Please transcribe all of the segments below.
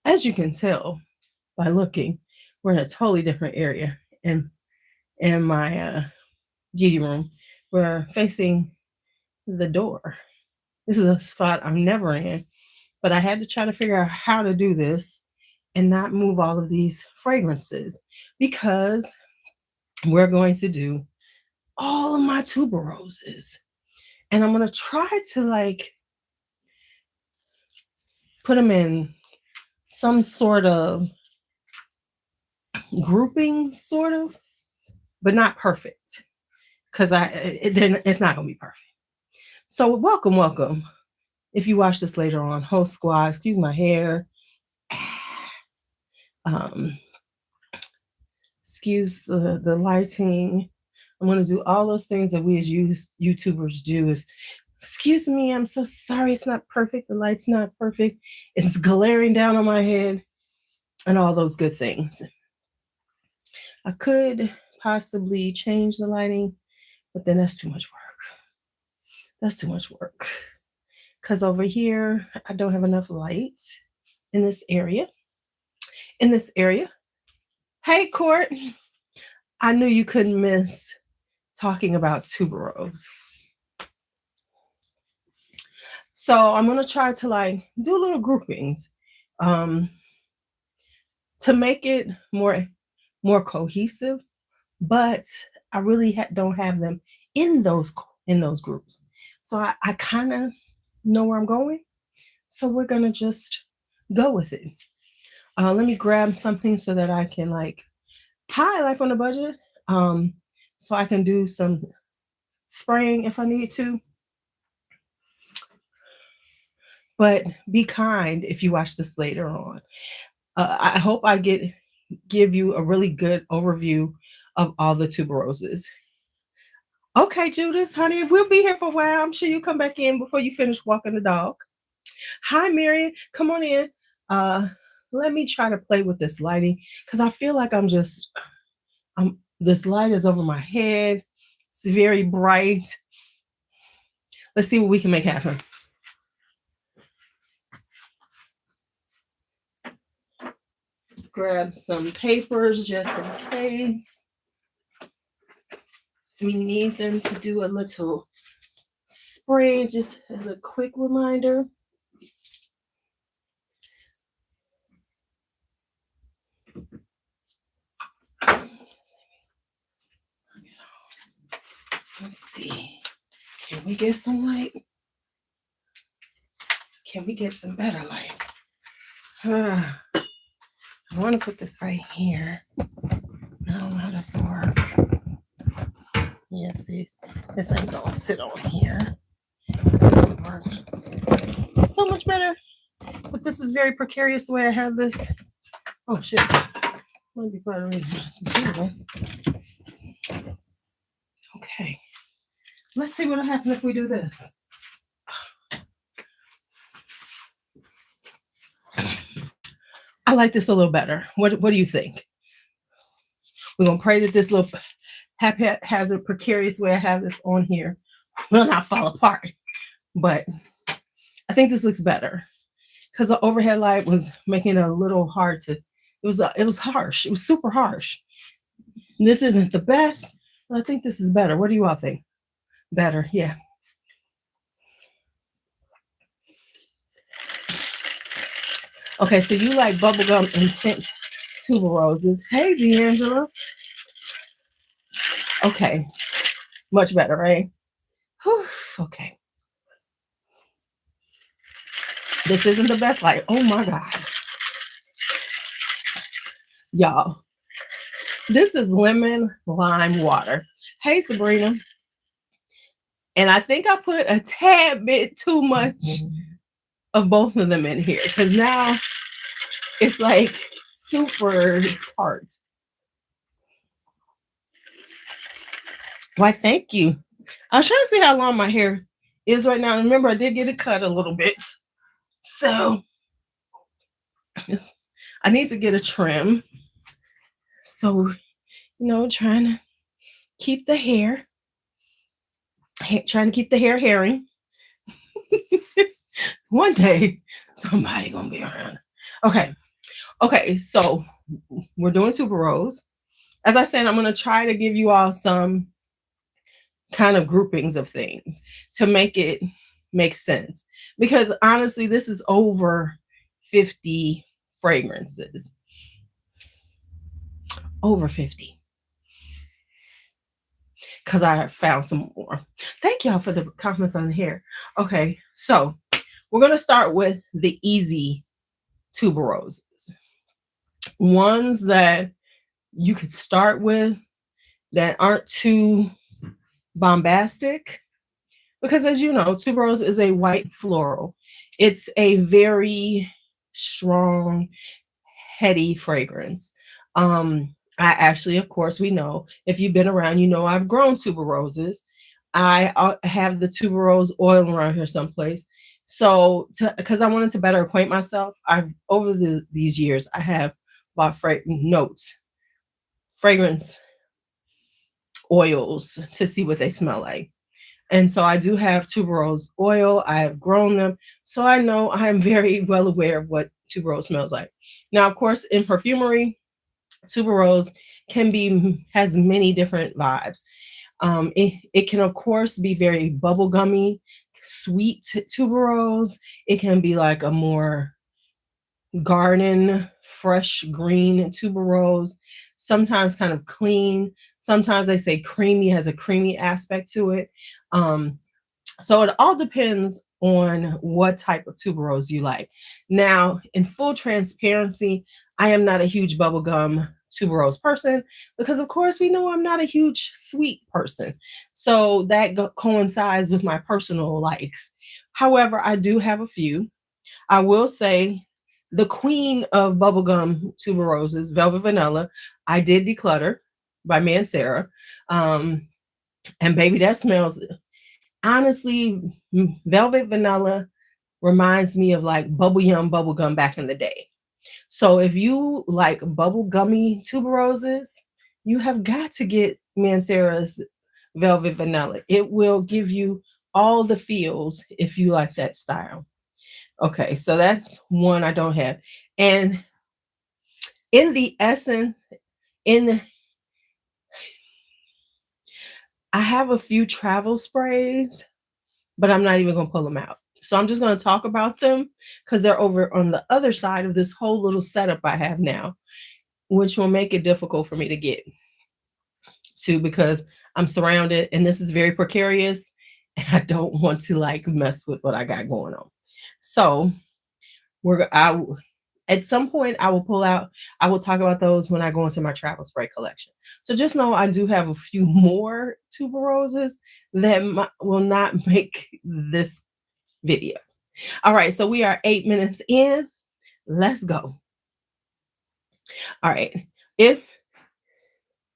As you can tell by looking, we're in a totally different area in my beauty room. We're facing the door. This is a spot I'm never in, but I had to try to figure out how to do this and not move all of these fragrances because we're going to do all of my tuberoses. And I'm going to try to like put them in some sort of grouping, sort of, but not perfect because it's not going to be perfect. So welcome, welcome. If you watch this later on, host squad, excuse my hair. Um, excuse the lighting. I'm going to do all those things that we as YouTubers do. Is excuse me, I'm so sorry. It's not perfect. The light's not perfect. It's glaring down on my head and all those good things. I could possibly change the lighting, but then that's too much work. That's too much work. Because over here, I don't have enough light in this area. In this area. Hey, Court. I knew you couldn't miss talking about tuberose. So I'm going to try to like do little groupings to make it more cohesive, but I really don't have them in those groups. So I kind of know where I'm going. So we're going to just go with it. Let me grab something so that I can like, hi, Life on a Budget. So I can do some spraying if I need to. But be kind if you watch this later on. I hope I give you a really good overview of all the tuberoses. Okay, Judith, honey, we'll be here for a while. I'm sure you'll come back in before you finish walking the dog. Hi, Mary, come on in. Let me try to play with this lighting because I feel like this light is over my head. It's very bright. Let's see what we can make happen. Grab some papers just in case. We need them to do a little spray just as a quick reminder. Let's see. Can we get some light? Can we get some better light? I want to put this right here. I don't know how this will work. Yeah, see, this ain't gonna sit on here. This doesn't work. So much better. But this is very precarious the way I have this. Oh shit. Might be part of the reason. Okay. Let's see what'll happen if we do this. I like this a little better. What do you think? We're gonna pray that this little haphazard, precarious way I have this on here will not fall apart. But I think this looks better because the overhead light was making it a little hard to. It was harsh. It was super harsh. This isn't the best, but I think this is better. What do you all think? Better, yeah. Okay, so you like bubblegum intense tuberoses. Hey, D'Angela. Okay, much better, right? Whew, okay. This isn't the best light. Oh my God. Y'all, this is lemon lime water. Hey, Sabrina. And I think I put a tad bit too much of both of them in here because now it's like super tart. Why, thank you. I was trying to see how long my hair is right now. Remember, I did get it cut a little bit. So I need to get a trim. So, trying to keep the hair hairy. One day, somebody gonna be around. Okay, Okay, so we're doing tuberose. As I said, I'm going to try to give you all some kind of groupings of things to make it make sense. Because honestly, this is over 50 fragrances. Over 50. Because I found some more. Thank y'all for the comments on the hair. Okay, so we're going to start with the easy tuberoses. Ones that you could start with that aren't too bombastic. Because as you know, tuberose is a white floral. It's a very strong, heady fragrance. I actually, of course, we know, if you've been around, you know I've grown tuberoses. I have the tuberose oil around here someplace. So, because I wanted to better acquaint myself, I've over these years I have bought fragrance oils to see what they smell like. And so I do have tuberose oil. I have grown them. So I know I am very well aware of what tuberose smells like. Now, of course, in perfumery, tuberose has many different vibes. It can, of course, be very bubblegummy, sweet tuberose. It can be like a more garden, fresh green tuberose, sometimes kind of clean. Sometimes they say creamy, has a creamy aspect to it. So it all depends on what type of tuberose you like. Now, in full transparency, I am not a huge bubblegum tuberose person because, of course, we know I'm not a huge sweet person. So that coincides with my personal likes. However, I do have a few. I will say the queen of bubblegum tuberoses, Velvet Vanilla, I did declutter by Mancera. And baby, that smells, honestly, Velvet Vanilla reminds me of like bubble yum bubblegum back in the day. So if you like bubblegummy tuberoses, you have got to get Mancera's Velvet Vanilla. It will give you all the feels if you like that style. Okay, so that's one I don't have. And in the essence, I have a few travel sprays, but I'm not even going to pull them out. So I'm just going to talk about them because they're over on the other side of this whole little setup I have now, which will make it difficult for me to get to because I'm surrounded and this is very precarious and I don't want to like mess with what I got going on. So at some point I will talk about those when I go into my travel spray collection. So just know I do have a few more tuberoses that will not make this video. All right, so we are 8 minutes in. Let's go. All right, if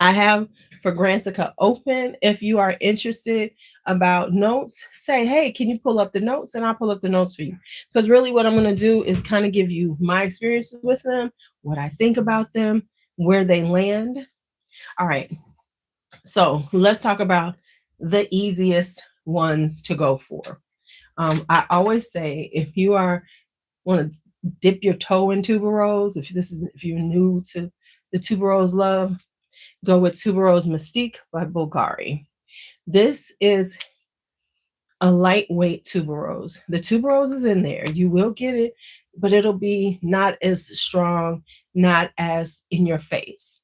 I have Fragrantica open, if you are interested about notes, say, hey, can you pull up the notes? And I'll pull up the notes for you. Because really what I'm going to do is kind of give you my experiences with them, what I think about them, where they land. All right, so let's talk about the easiest ones to go for. I always say if you want to dip your toe in tuberose, if you're new to the tuberose love, go with Tuberose Mystique by Bulgari. This is a lightweight tuberose. The tuberose is in there. You will get it, but it'll be not as strong, not as in your face.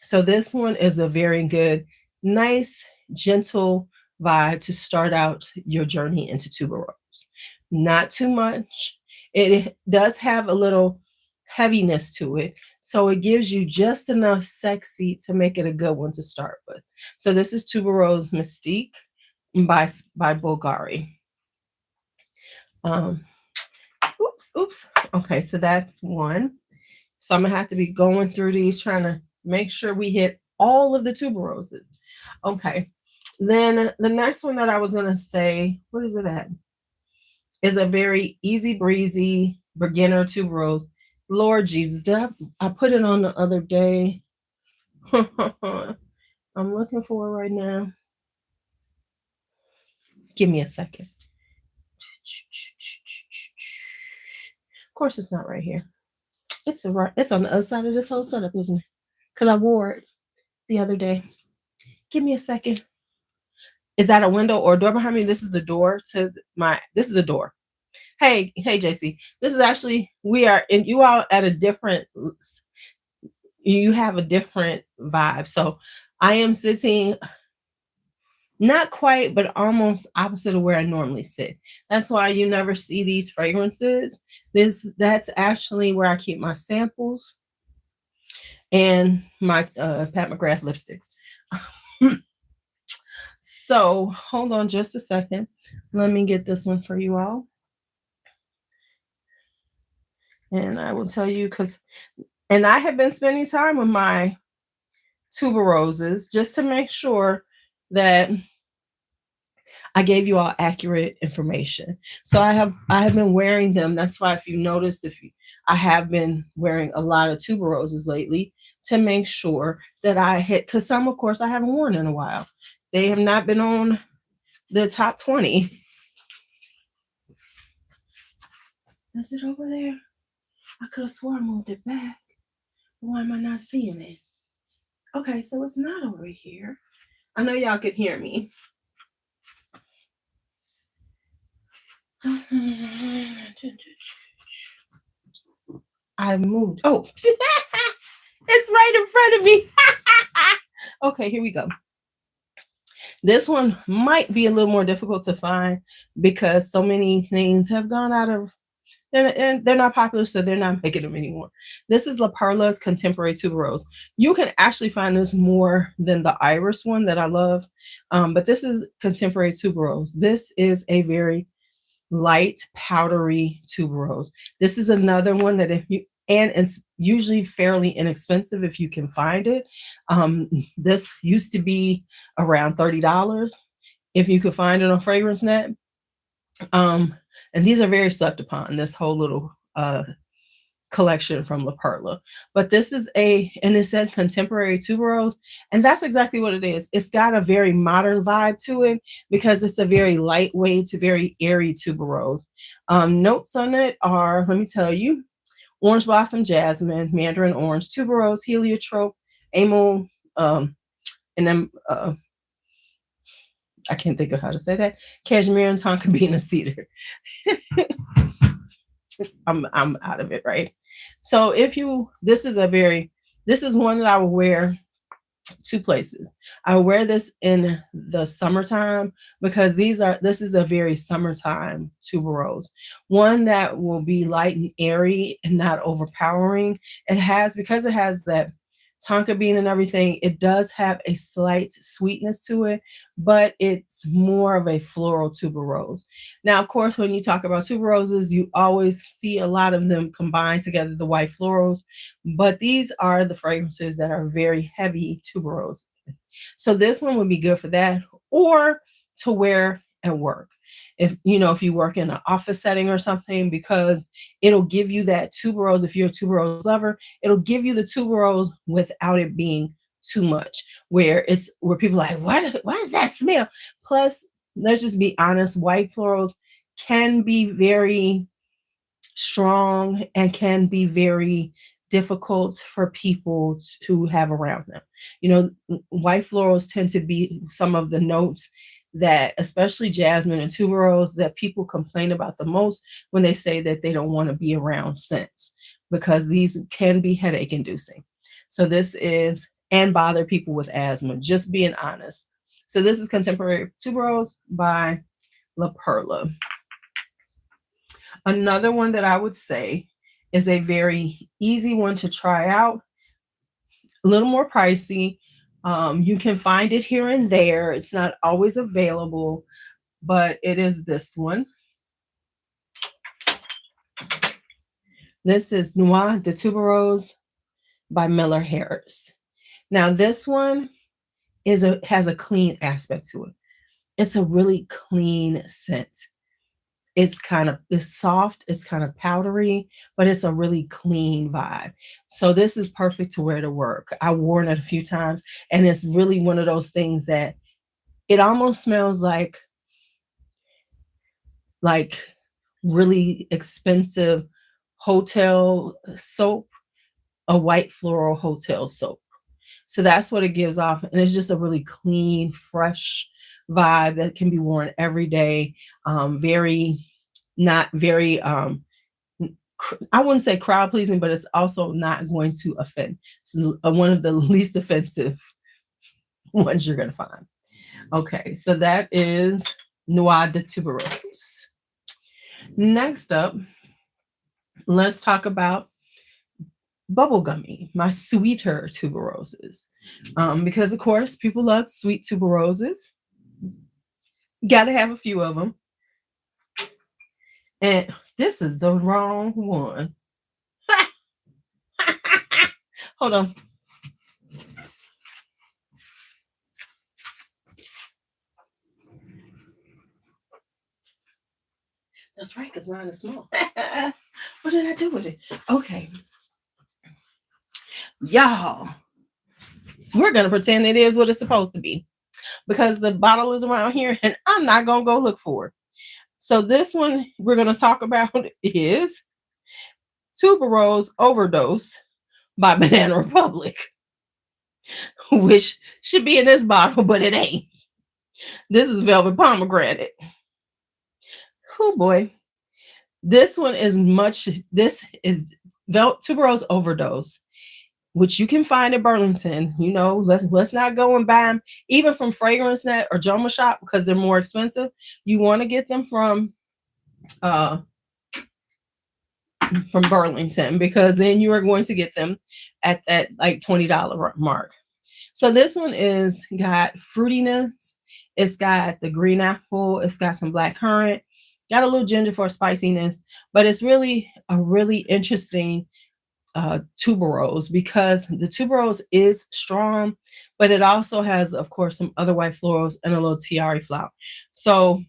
So this one is a very good, nice, gentle vibe to start out your journey into tuberose. Not too much. It does have a little heaviness to it, so it gives you just enough sexy to make it a good one to start with. So this is Tuberose Mystique by Bulgari. Oops. Okay, so that's one. So I'm gonna have to be going through these, trying to make sure we hit all of the tuberoses. Okay, then the next one that I was gonna say, what is it at? Is a very easy breezy beginner tuberose. Lord Jesus, did I put it on the other day? I'm looking for it right now. Give me a second. Of course, it's not right here. It's on the other side of this whole setup, isn't it? Because I wore it the other day. Give me a second. Is that a window or a door behind me? This is the door to this is the door. Hey, JC. This is actually, we are, and you all at a different, you have a different vibe. So I am sitting not quite, but almost opposite of where I normally sit. That's why you never see these fragrances. That's actually where I keep my samples and my Pat McGrath lipsticks. So hold on just a second. Let me get this one for you all. And I will tell you, and I have been spending time with my Tuberoses just to make sure that I gave you all accurate information. So I have been wearing them. That's why if you notice, I have been wearing a lot of Tuberoses lately to make sure that I hit, because some, of course, I haven't worn in a while. They have not been on the top 20. Is it over there? I could have sworn I moved it back. Why am I not seeing it? Okay, so it's not over here. I know y'all could hear me. I moved. Oh, it's right in front of me. Okay, here we go. This one might be a little more difficult to find because so many things have gone out of, they're not popular, so they're not making them anymore. This is La Perla's Contemporary Tuberose. You can actually find this more than the Iris one that I love, but this is Contemporary Tuberose. This is a very light, powdery Tuberose. This is another one that and it's usually fairly inexpensive if you can find it. This used to be around $30 if you could find it on FragranceNet. And these are very slept upon, this whole little collection from La Perla. But this is and it says Contemporary Tuberose, and that's exactly what it is. It's got a very modern vibe to it because it's a very lightweight to very airy Tuberose. Notes on it are, let me tell you, orange blossom, jasmine, mandarin orange, tuberose, heliotrope, amyl, and then I can't think of how to say that, cashmere and tonka bean and cedar. I'm out of it, right? So this is one that I will wear two places. I will wear this in the summertime because this is a very summertime tuberose. One that will be light and airy and not overpowering. Because it has that tonka bean and everything, it does have a slight sweetness to it, but it's more of a floral tuberose. Now, of course, when you talk about tuberoses, you always see a lot of them combined together, the white florals, but these are the fragrances that are very heavy tuberose. So this one would be good for that, or to wear at work. If you work in an office setting or something, because it'll give you that tuberose. If you're a tuberose lover, it'll give you the tuberose without it being too much, where people are like, what is that smell? Plus, let's just be honest, white florals can be very strong and can be very difficult for people to have around them. White florals tend to be some of the notes that, especially jasmine and tuberose, that people complain about the most when they say that they don't want to be around scents, because these can be headache inducing. So this is, and bother people with asthma, just being honest. So this is Contemporary Tuberose by La Perla. Another one that I would say is a very easy one to try out, a little more pricey. You can find it here and there. It's not always available, but it is this one. This is Noix de Tuberose by Miller Harris. Now, this one has a clean aspect to it. It's a really clean scent. It's soft, it's kind of powdery, but it's a really clean vibe. So this is perfect to wear to work. I've worn it a few times, and it's really one of those things that it almost smells like really expensive hotel soap, a white floral hotel soap. So that's what it gives off. And it's just a really clean, fresh vibe that can be worn every day. Very, not very, I wouldn't say crowd pleasing, but it's also not going to offend. It's one of the least offensive ones you're going to find. Okay, so that is Noix de Tuberose. Next up, let's talk about bubblegummy, my sweeter tuberoses. Because of course, people love sweet tuberoses. Gotta have a few of them. And this is the wrong one. Hold on. That's right, because mine is small. What did I do with it? Okay. Y'all, we're going to pretend it is what it's supposed to be because the bottle is around here and I'm not going to go look for it. So this one we're going to talk about is Tuberose Overdose by Banana Republic, which should be in this bottle, but it ain't. This is Velvet Pomegranate. Oh boy. This one is this is Tuberose Overdose, which you can find at Burlington. You know, let's not go and buy them even from Fragrance Net or Joma Shop because they're more expensive. You want to get them from Burlington because then you are going to get them at that like $20 mark. So this one is got fruitiness. It's got the green apple. It's got some black currant. Got a little ginger for spiciness, but it's really a really interesting tuberose because the tuberose is strong, but it also has, of course, some other white florals and a little tiare flower. So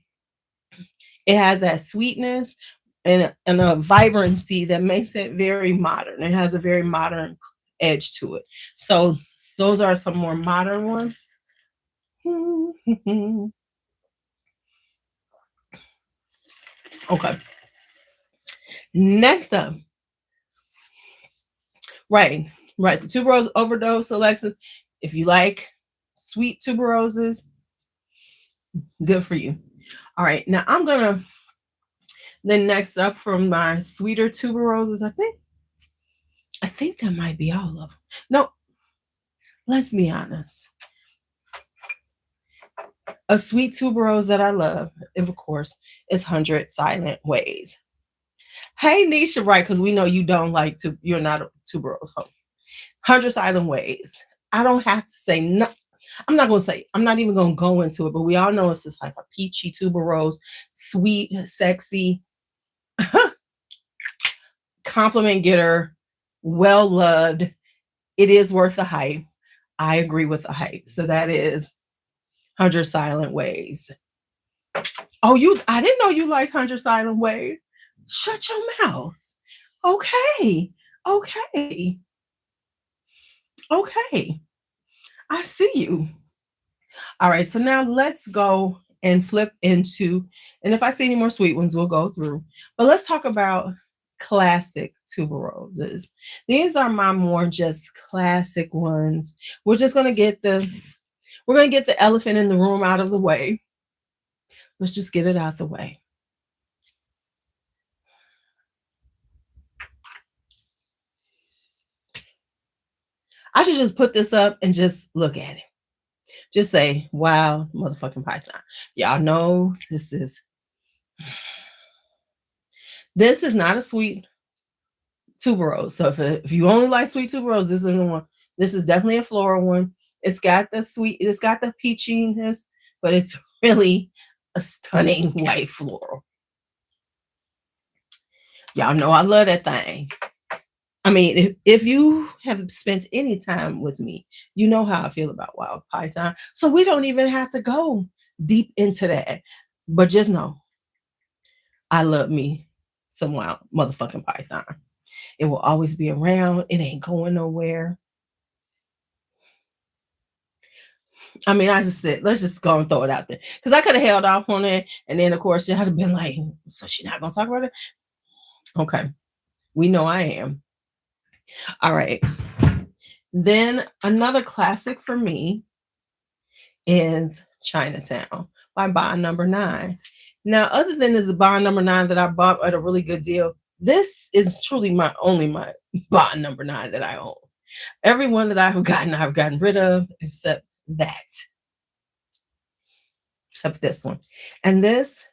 it has that sweetness and a vibrancy that makes it very modern. It has a very modern edge to it. So those are some more modern ones. Okay. Next up. Right. The Tuberose Overdose, Alexis. If you like sweet tuberoses, good for you. All right. Now I'm going to, then next up from my sweeter tuberoses, I think that might be all of them. No, let's be honest. A sweet tuberose that I love, of course, is 100 Silent Ways. Hey, Nisha, right? Because we know you don't like to, you're not a tuberose hoe. 100 Silent Ways. I don't have to say no. I'm not going to say, I'm not even going to go into it, but we all know it's just like a peachy tuberose, sweet, sexy, compliment getter, well loved. It is worth the hype. I agree with the hype. So that is 100 Silent Ways. Oh, I didn't know you liked 100 Silent Ways. Shut your mouth. Okay. I see you. All right. So now let's go and flip into, and if I see any more sweet ones, we'll go through. But let's talk about classic tuberoses. These are my more just classic ones. We're going to get the elephant in the room out of the way. Let's just get it out the way. I should just put this up and just look at it. Just say, wow, motherfucking Python. Y'all know this is not a sweet tuberose. So if you only like sweet tuberose, this isn't one. This is definitely a floral one. It's got the sweet, it's got the peachiness, but it's really a stunning white floral. Y'all know I love that thing. I mean, if you have spent any time with me, you know how I feel about Wild Python. So we don't even have to go deep into that. But just know, I love me some Wild motherfucking Python. It will always be around. It ain't going nowhere. I mean, I just said, let's just go and throw it out there. Because I could have held off on it. And then, of course, you would have been like, so she's not going to talk about it? Okay. We know I am. All right. Then another classic for me is Chinatown by Bond Number 9. Now, other than this Bond Number 9 that I bought at a really good deal, this is truly my Bond Number 9 that I own. Every one that I've gotten rid of except this one. And this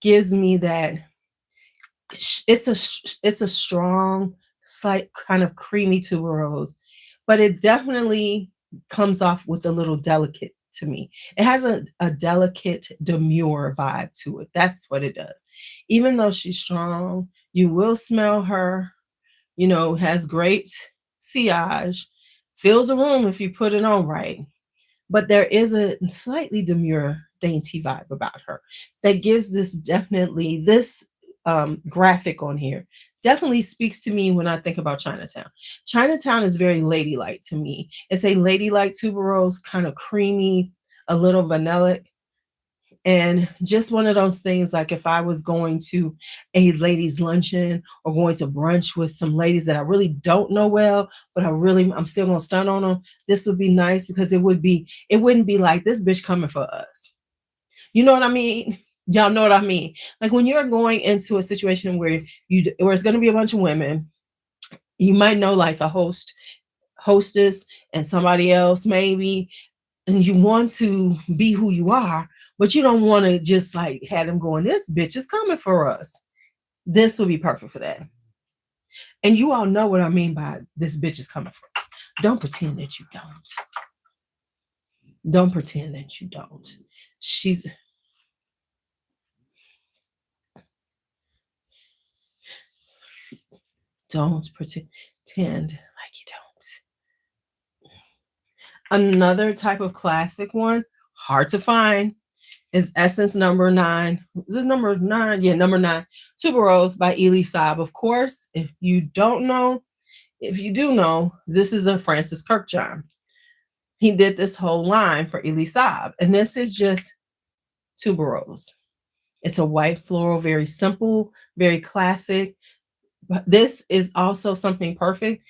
gives me that it's a strong, slight kind of creamy tuberose, but it definitely comes off with a little delicate to me. It has a delicate, demure vibe to it. That's what it does. Even though she's strong, you will smell her, has great sillage, fills a room if you put it on right. But there is a slightly demure, dainty vibe about her that gives this graphic on here definitely speaks to me when I think about Chinatown. Chinatown is very ladylike to me. It's a ladylike tuberose, kind of creamy, a little vanillic, and just one of those things like if I was going to a ladies' luncheon or going to brunch with some ladies that I really don't know well, but I'm still gonna stun on them, this would be nice because it wouldn't be like this bitch coming for us. You know what I mean? Y'all know what I mean? Like when you're going into a situation where it's going to be a bunch of women, you might know like the hostess, and somebody else maybe, and you want to be who you are, but you don't want to just like have them going, this bitch is coming for us. This would be perfect for that. And you all know what I mean by this bitch is coming for us. Don't pretend that you don't. Don't pretend that you don't. Don't pretend like you don't. Another type of classic one, hard to find, is Essence Number 9. Is this number 9? Yeah, Number 9. Tuberose by Elie Saab. Of course, if you do know, this is a Francis Kirkjohn. He did this whole line for Elie Saab, and this is just tuberose. It's a white floral, very simple, very classic. But this is also something perfect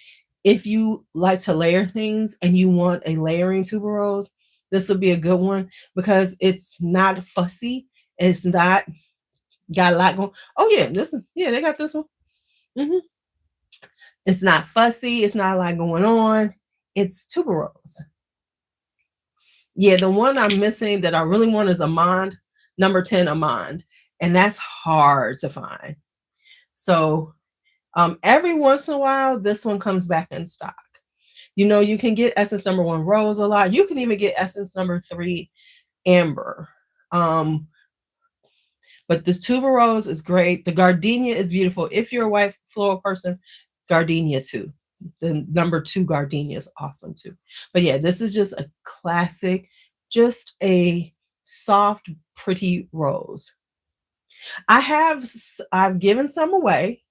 if you like to layer things and you want a layering tuberose. This would be a good one because it's not fussy. It's not got a lot going. Oh yeah, they got this one. It's not fussy. It's not a lot going on. It's tuberose. Yeah, the one I'm missing that I really want is Amande, Number 10 Amande, and that's hard to find. So every once in a while, this one comes back in stock. You can get Essence Number 1 Rose a lot. You can even get Essence Number 3 Amber. But this tuberose is great. The gardenia is beautiful. If you're a white floral person, gardenia too. The Number 2 gardenia is awesome too. But yeah, this is just a classic, just a soft, pretty rose. I've given some away.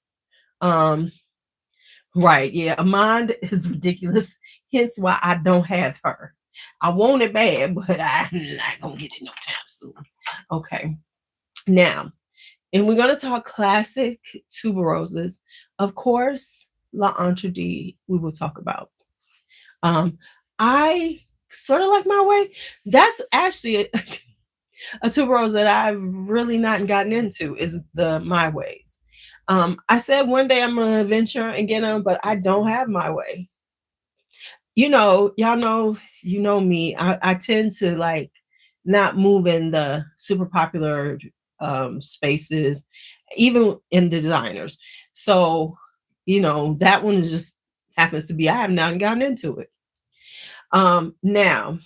Right, yeah, Amande is ridiculous, hence why I don't have her. I want it bad, but I'm not gonna get it no time soon. Okay, now, if we're gonna talk classic tuberoses, of course, L'Entrée we will talk about. I sort of like My Way. That's actually a tuberose that I've really not gotten into is the My Ways. I said one day I'm gonna venture and get them, but I don't have My Way. Y'all know, me. I tend to like not move in the super popular spaces, even in designers. So, that one just happens to be, I have not gotten into it. Now,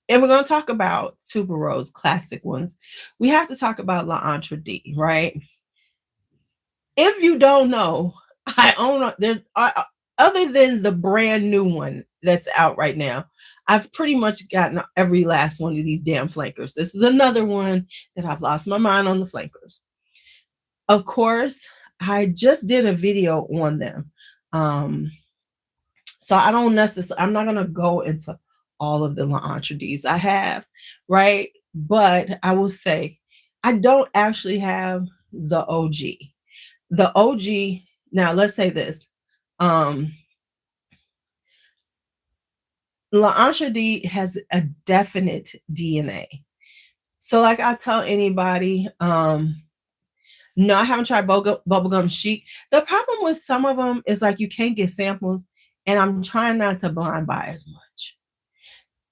if we're going to talk about tuberose classic ones, we have to talk about L'Entrée, right? If you don't know, I own there's other than the brand new one that's out right now, I've pretty much gotten every last one of these damn flankers. This is another one that I've lost my mind on the flankers. Of course, I just did a video on them. So I'm not going to go into all of the L'Entrées I have, right? But I will say, I don't actually have the OG. The OG, now let's say this, L'Entrée has a definite DNA. So like I tell anybody, no, I haven't tried bubblegum chic. The problem with some of them is like you can't get samples, and I'm trying not to blind buy as much.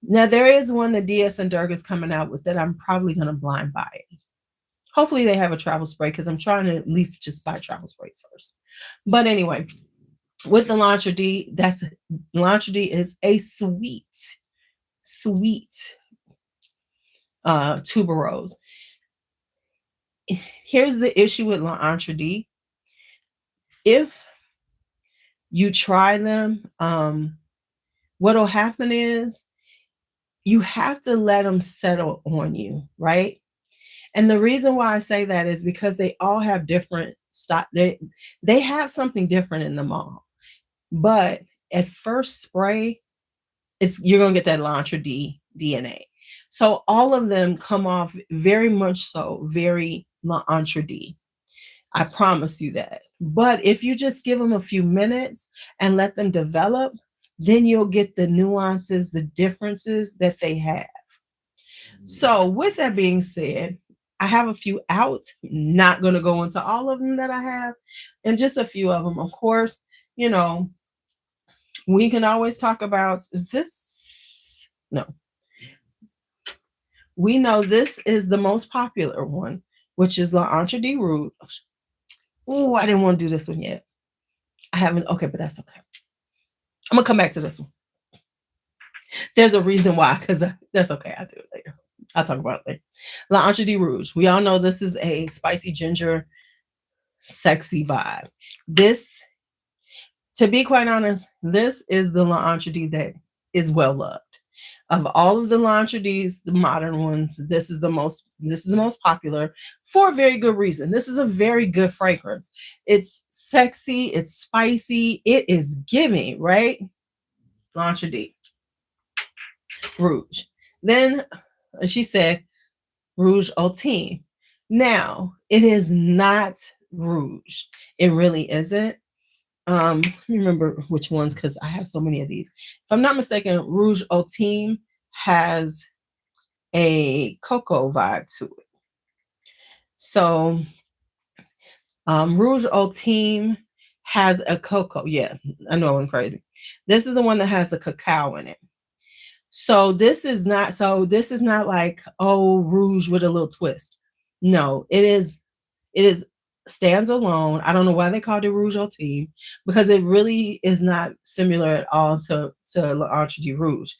Now there is one that DS and Durga is coming out with that I'm probably going to blind buy it. Hopefully they have a travel spray because I'm trying to at least just buy travel sprays first. But anyway, with the L'Entrée, L'Entrée is a sweet tuberose. Here's the issue with L'Entrée. If you try them, what'll happen is you have to let them settle on you, right? And the reason why I say that is because they all have different stock. They have something different in them all. But at first spray, you're gonna get that L'Entrée DNA. So all of them come off very much so very L'Entrée. I promise you that. But if you just give them a few minutes and let them develop, then you'll get the nuances, the differences that they have. So with that being said, I have a few out, not going to go into all of them that I have, and just a few of them. Of course, you know, we can always talk about, is this? No. We know this is the most popular one, which is L'Entrée Rouge. Oh, I didn't want to do this one yet. I haven't. Okay, but that's okay. I'm going to come back to this one. There's a reason why, because that's okay. I'll do it later. I'll talk about it later. L'Entrée Rouge. We all know this is a spicy ginger, sexy vibe. This, to be quite honest, this is the L'Entrée that is well loved. Of all of the L'Entrées, the modern ones, this is the most popular for a very good reason. This is a very good fragrance. It's sexy, it's spicy, it is giving, right? L'Entrée Rouge. Then she said Rouge Ultime. Now, it is not rouge. It really isn't. Let me remember which ones, because I have so many of these. If I'm not mistaken, Rouge Ultime has a cocoa vibe to it. So Rouge Ultime has a cocoa. Yeah, I know I went crazy. This is the one that has the cacao in it. So this is not like, oh, rouge with a little twist. No, it is stands alone. I don't know why they called it Rouge Ultime, because it really is not similar at all to L'Entrée Rouge,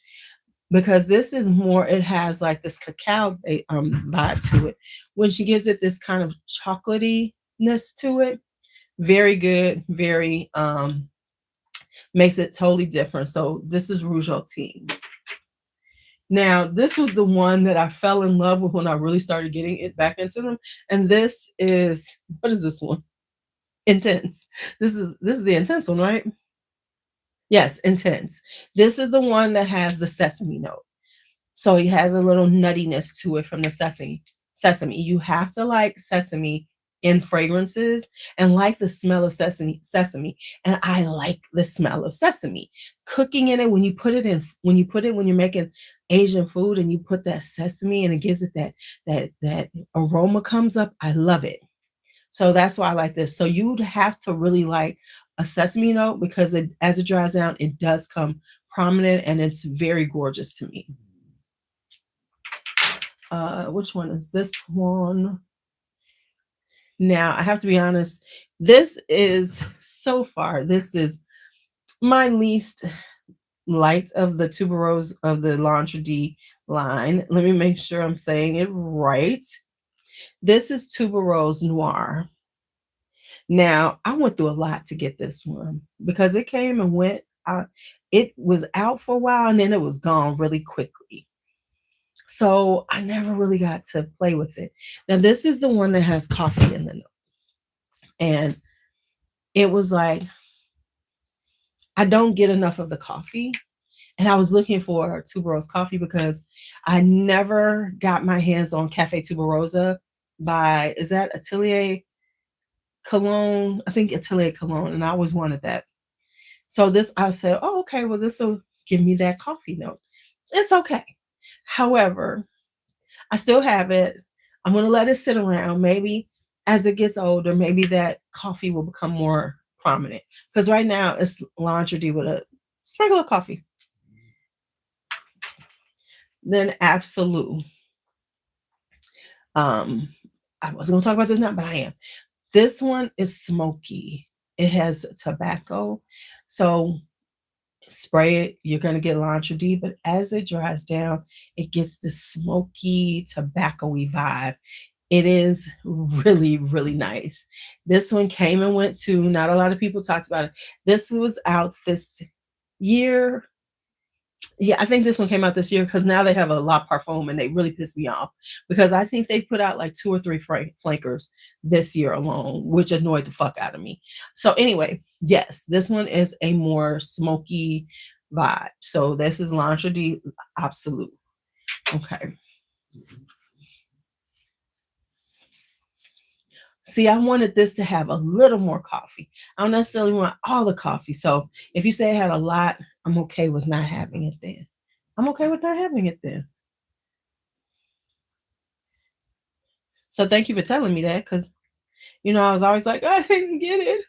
because this is more, it has like this cacao vibe to it, when she gives it this kind of chocolatey-ness to it. Very good, very makes it totally different. So this is Rouge Ultime. Now, this was the one that I fell in love with when I really started getting it back into them. And this is, what is this one? Intense. This is the intense one, right? Yes, intense. This is the one that has the sesame note. So it has a little nuttiness to it from the sesame. You have to like sesame in fragrances and like the smell of sesame. And I like the smell of sesame. Cooking in it, when you're making Asian food and you put that sesame and it gives it that aroma comes up, I love it. So that's why I like this. So you'd have to really like a sesame note, because as it dries down, it does come prominent, and it's very gorgeous to me. Which one is this one? Now, I have to be honest, this is my least liked of the tuberose of the L'Entrée line. Let me make sure I'm saying it right. This is Tuberose Noir. Now, I went through a lot to get this one, because it came and went. It was out for a while, and then it was gone really quickly. So I never really got to play with it. Now, this is the one that has coffee in the note. And it was like, I don't get enough of the coffee. And I was looking for Tuberose coffee, because I never got my hands on Cafe Tuberose by, is that Atelier Cologne? I think Atelier Cologne. And I always wanted that. So this, I said, oh, okay, well, this will give me that coffee note. It's okay. However, I still have it. I'm going to let it sit around. Maybe as it gets older, maybe that coffee will become more prominent. Because right now it's Laundry with a sprinkle of coffee. Then Absolute. I wasn't going to talk about this now, but I am. This one is smoky. It has tobacco. So spray it, you're going to get Laundry, but as it dries down, it gets this smoky, tobacco-y vibe. It is really, really nice. This one came and went too. Not a lot of people talked about it. This was out this year. Yeah, I think this one came out this year because now they have a La Parfum and they really pissed me off because I think they put out like 2 or 3 flankers this year alone, which annoyed the fuck out of me. So anyway, yes, this one is a more smoky vibe. So this is Laundry Absolute. Okay. See, I wanted this to have a little more coffee. I don't necessarily want all the coffee. So if you say I had a lot, I'm okay with not having it then. I'm okay with not having it then. So thank you for telling me that because, I was always like, I didn't get it.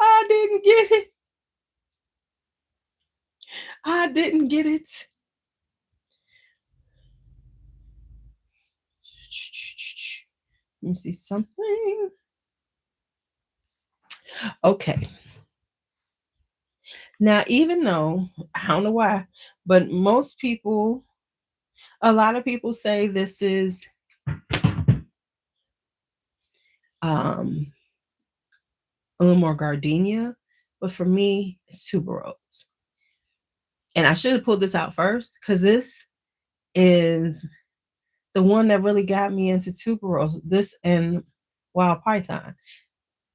I didn't get it. I didn't get it. Let me see something. Okay. Now, even though, I don't know why, but a lot of people say this is a little more gardenia, but for me, it's Tuberose. And I should have pulled this out first because this is the one that really got me into Tuberose. This and Wild Python.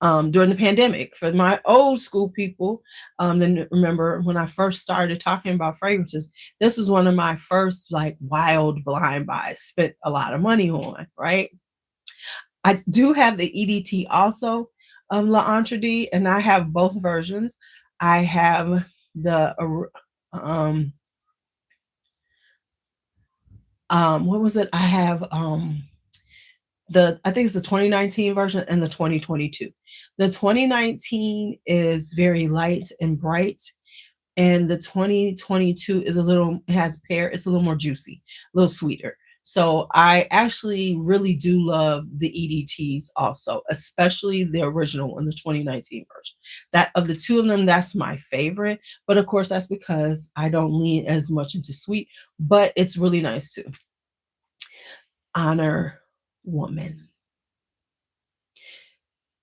During the pandemic, for my old school people, then remember when I first started talking about fragrances, this was one of my first like wild blind buys, spent a lot of money on, right? I do have the EDT also, L'Entrée, and I have both versions. I have the what was it? I have I think it's the 2019 version and the 2022. The 2019 is very light and bright, and the 2022 is has pear. It's a little more juicy, a little sweeter. So I actually really do love the EDTs also, especially the original one, the 2019 version. That of the two of them, that's my favorite. But of course, that's because I don't lean as much into sweet, but it's really nice too. Honor Woman.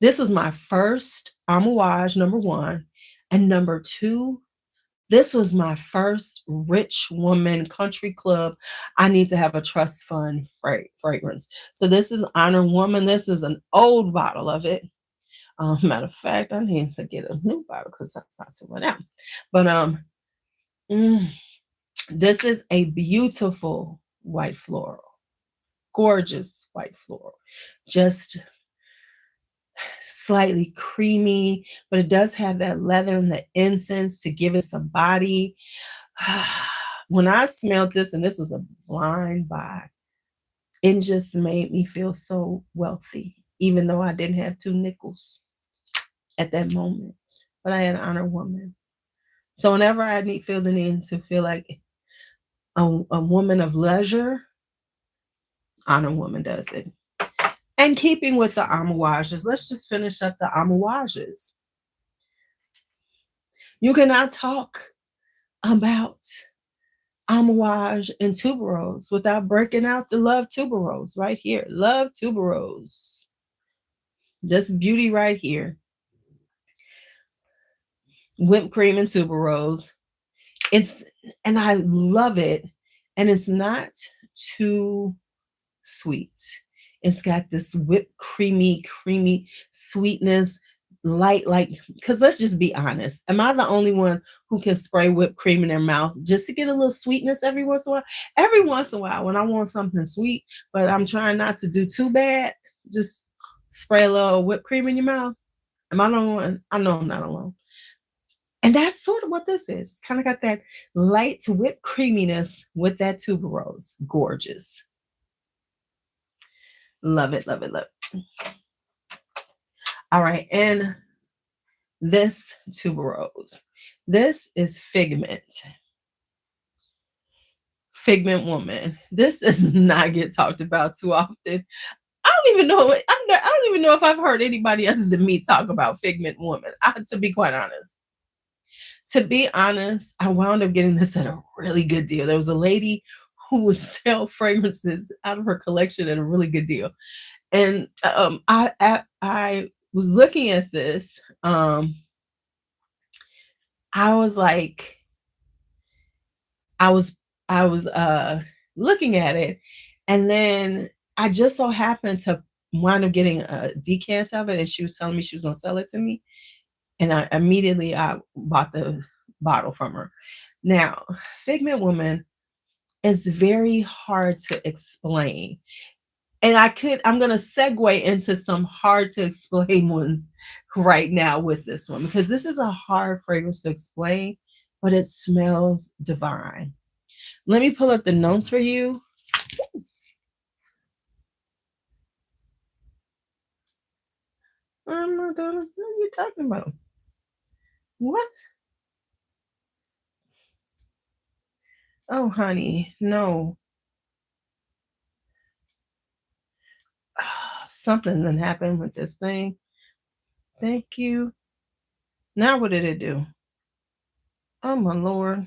This was my first Amouage, number 1. And number 2, this was my first rich woman country club. I need to have a trust fund fragrance. So this is Honor Woman. This is an old bottle of it. Matter of fact, I need to get a new bottle because I possibly went out. But this is a beautiful white floral. Gorgeous white floral. Just slightly creamy, but it does have that leather and the incense to give it some body. When I smelled this, and this was a blind buy, it just made me feel so wealthy, even though I didn't have 2 nickels at that moment. But I had an Honor Woman. So whenever I feel the need to feel like a woman of leisure, Honor Woman does it. And keeping with the Amouages, let's just finish up the Amouages. You cannot talk about Amouage and Tuberose without breaking out the Love Tuberose right here. Love Tuberose. This beauty right here. Whipped cream and Tuberose. And I love it. And it's not too sweet. It's got this whipped creamy sweetness, light, because let's just be honest. Am I the only one who can spray whipped cream in their mouth just to get a little sweetness every once in a while? Every once in a while when I want something sweet, but I'm trying not to do too bad, just spray a little whipped cream in your mouth. Am I the only one? I know I'm not alone. And that's sort of what this is. It's kind of got that light whipped creaminess with that tuberose. Gorgeous. Love it, love it, love it. All right, and this tuberose. This is Figment. Figment Woman. This does not get talked about too often. I don't even know. I don't even know if I've heard anybody other than me talk about Figment Woman. To be quite honest. To be honest, I wound up getting this at a really good deal. There was a lady who would sell fragrances out of her collection at a really good deal, and I was looking at this. I was like, I was I was looking at it, and then I just so happened to wind up getting a decant of it, and she was telling me she was going to sell it to me, and I bought the bottle from her. Now, Figment Woman is very hard to explain. And I'm going to segue into some hard to explain ones right now with this one, because this is a hard fragrance to explain, but it smells divine. Let me pull up the notes for you. I'm not done. What are you talking about? What? Oh, honey, no. Something done happened with this thing. Thank you. Now what did it do? Oh my Lord.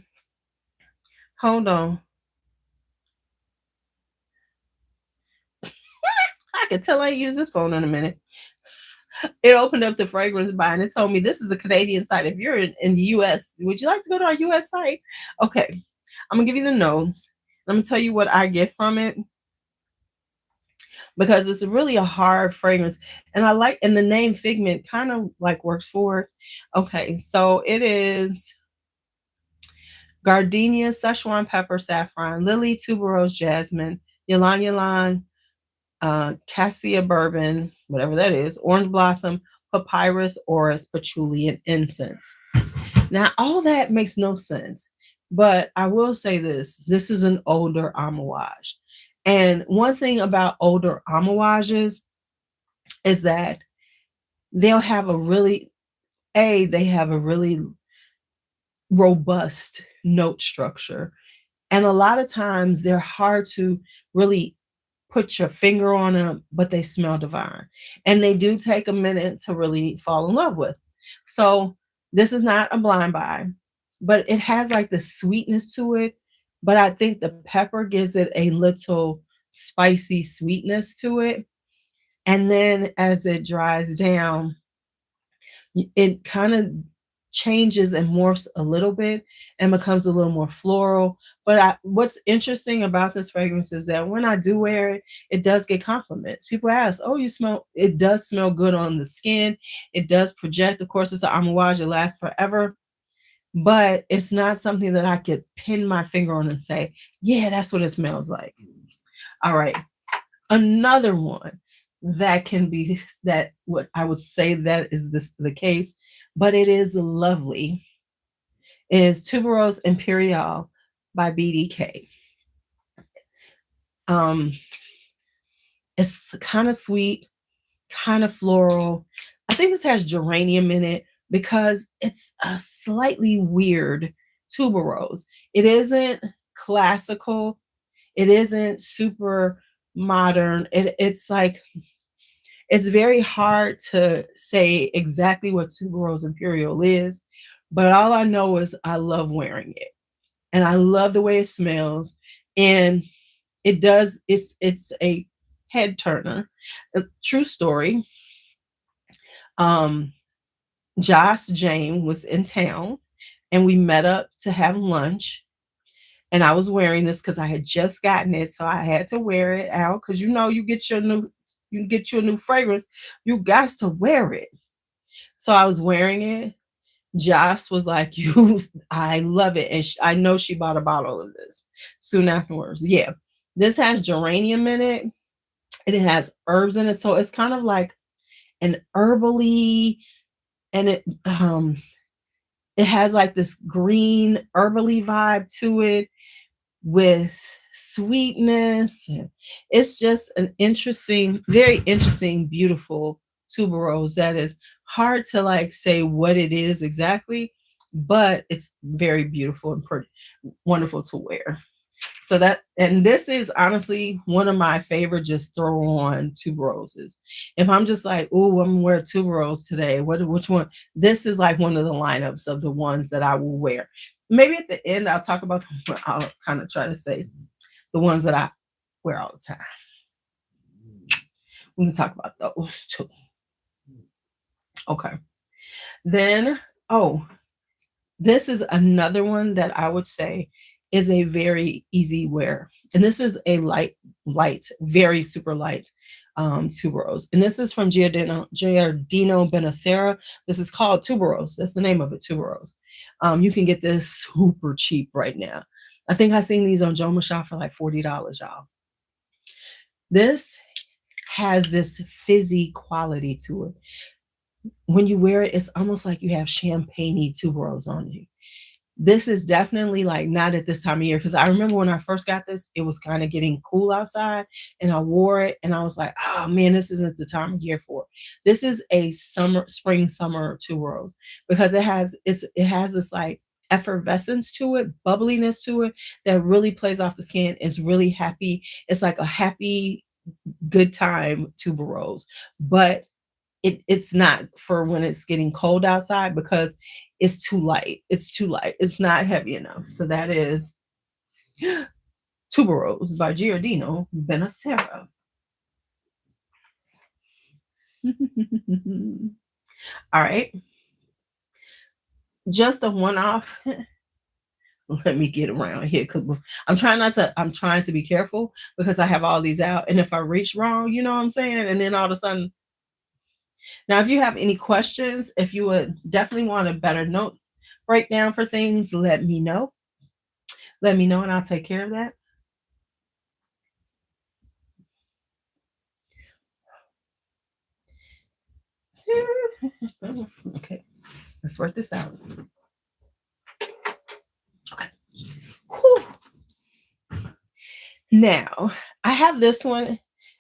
Hold on. I can tell I use this phone in a minute. It opened up the fragrance buy and it told me this is a Canadian site. If you're in the US, would you like to go to our US site? Okay. I'm gonna give you the notes. I'm gonna tell you what I get from it, because it's really a hard fragrance. And the name Figment kind of like works for it. Okay, so it is gardenia, Szechuan pepper, saffron, lily, tuberose, jasmine, ylang ylang, cassia bourbon, whatever that is, orange blossom, papyrus, orris, patchouli, and incense. Now, all that makes no sense, but I will say this is an older amouage. And one thing about older amouages is that they'll have they have a really robust note structure. And a lot of times they're hard to really put your finger on them, but they smell divine. And they do take a minute to really fall in love with. So this is not a blind buy, but it has like the sweetness to it. But I think the pepper gives it a little spicy sweetness to it. And then as it dries down, it kind of changes and morphs a little bit and becomes a little more floral. But what's interesting about this fragrance is that when I do wear it, it does get compliments. People ask, "Oh, it does smell good on the skin. It does project. Of course, it's an amouage. It lasts forever." But it's not something that I could pin my finger on and say, "Yeah, that's what it smells like." All right. Another one that can be that what I would say that is the case, but it is lovely, is Tuberose Imperial by BDK. It's kind of sweet, kind of floral. I think this has geranium in it because it's a slightly weird tuberose. It isn't classical. It isn't super modern. It's very hard to say exactly what Tuberose Imperial is, but all I know is I love wearing it. And I love the way it smells. And it's a head turner. A true story. Josh Jane was in town and we met up to have lunch. And I was wearing this because I had just gotten it, so I had to wear it out. Because you get your new fragrance, you got to wear it. So I was wearing it. Josh was like, I love it. And I know she bought a bottle of this soon afterwards. Yeah. This has geranium in it and it has herbs in it. So it's kind of like an herbally, and It has like this green herbally vibe to it with sweetness. It's just an interesting, very interesting, beautiful tuberose that is hard to like say what it is exactly, but it's very beautiful and pretty wonderful to wear. So that, and this is honestly one of my favorite just throw on tuberoses. If I'm just like, oh, I'm gonna wear tuberose today, which one? This is like one of the lineups of the ones that I will wear. Maybe at the end I'll talk about them. I'll kind of try to say the ones that I wear all the time. We can talk about those too. Okay. Then, oh, this is another one that I would say is a very easy wear. And this is a light, very super light tuberose. And this is from Giardino Benacera. This is called tuberose. That's the name of it, tuberose. You can get this super cheap right now. I think I seen these on Joma Shop for like $40, y'all. This has this fizzy quality to it. When you wear it, it's almost like you have champagne-y tuberose on you. This is definitely like not at this time of year, because I remember when I first got this, it was kind of getting cool outside and I wore it and I was like, oh man, this isn't the time of year for it. This is a spring summer tuberose because it has this like effervescence to it, bubbliness to it that really plays off the skin. It's really happy. It's like a happy, good time tuberose, but it's not for when it's getting cold outside because it's too light. It's too light. It's not heavy enough. So that is Tuberose by Giardino Benacera. All right. Just a one-off. Let me get around here because I'm trying to be careful because I have all these out. And if I reach wrong, you know what I'm saying? And then all of a sudden. Now, if you have any questions, if you would definitely want a better note breakdown for things, let me know. Let me know and I'll take care of that. Okay, let's work this out. Okay. Whew. Now, I have this one,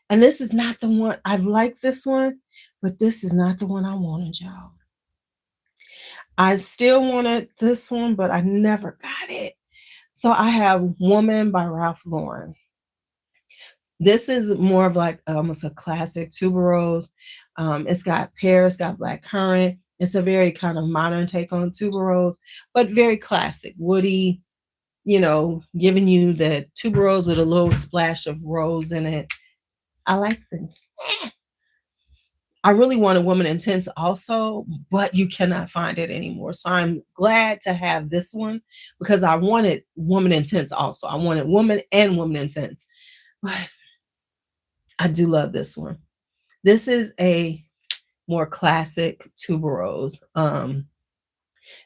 and this is not the one. I like this one, but this is not the one I wanted, y'all. I still wanted this one, but I never got it. So I have Woman by Ralph Lauren. This is more of like almost a classic tuberose. It's got pear, it's got black currant. It's a very kind of modern take on tuberose, but very classic, woody, giving you the tuberose with a little splash of rose in it. I like them. I really want a Woman Intense also, but you cannot find it anymore. So I'm glad to have this one because I wanted Woman Intense also. I wanted Woman and Woman Intense. But I do love this one. This is a more classic tuberose.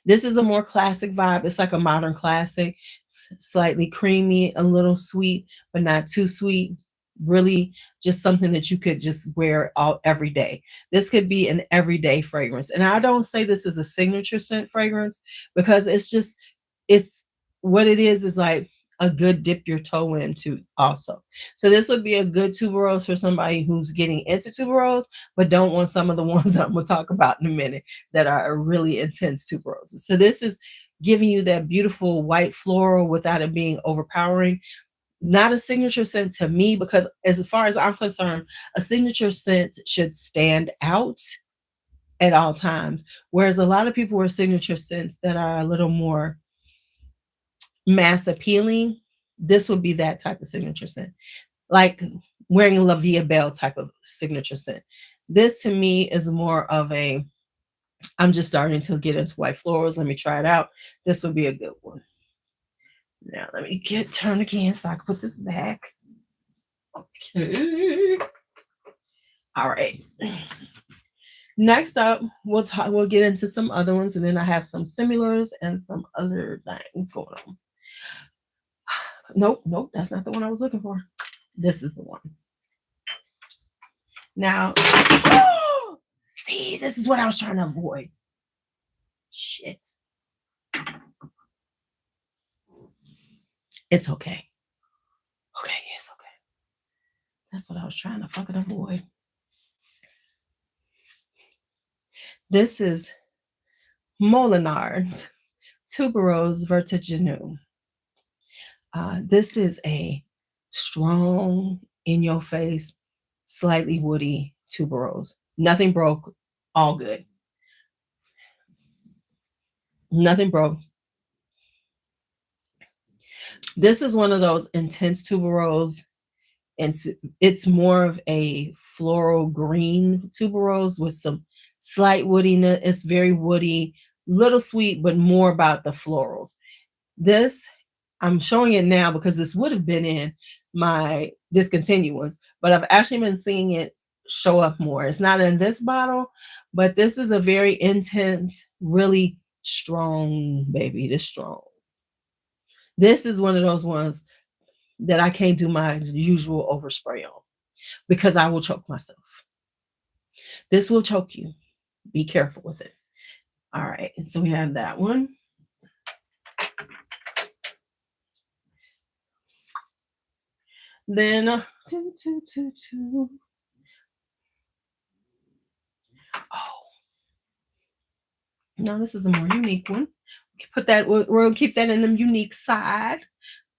This is a more classic vibe. It's like a modern classic, slightly creamy, a little sweet, but not too sweet. Really just something that you could just wear every day. This could be an everyday fragrance. And I don't say this is a signature scent fragrance because it's what it is like a good dip your toe into also. So this would be a good tuberose for somebody who's getting into tuberose, but don't want some of the ones that I'm going to talk about in a minute that are really intense tuberoses. So this is giving you that beautiful white floral without it being overpowering. Not a signature scent to me because as far as I'm concerned, a signature scent should stand out at all times. Whereas a lot of people wear signature scents that are a little more mass appealing. This would be that type of signature scent, like wearing a La Vie Belle type of signature scent. This to me is more of I'm just starting to get into white florals. Let me try it out. This would be a good one. Now let me turn again so I can put this back. Okay. All right. Next up, we'll get into some other ones, and then I have some similars and some other things going on. Nope, that's not the one I was looking for. This is the one. Now, see, this is what I was trying to avoid. Shit. It's okay. Okay, it's okay. That's what I was trying to fucking avoid. This is Molinard's Tuberose Vertigineux. This is a strong, in your face, slightly woody tuberose. Nothing broke, all good. Nothing broke. This is one of those intense tuberose, and it's more of a floral green tuberose with some slight woodiness. It's very woody, little sweet, but more about the florals. This, I'm showing it now because this would have been in my discontinued ones, but I've actually been seeing it show up more. It's not in this bottle, but this is a very intense, really strong baby. This strong. This is one of those ones that I can't do my usual overspray on because I will choke myself. This will choke you. Be careful with it. All right, and so we have that one. Then oh, no, this is a more unique one. Put that, we'll keep that in the unique side.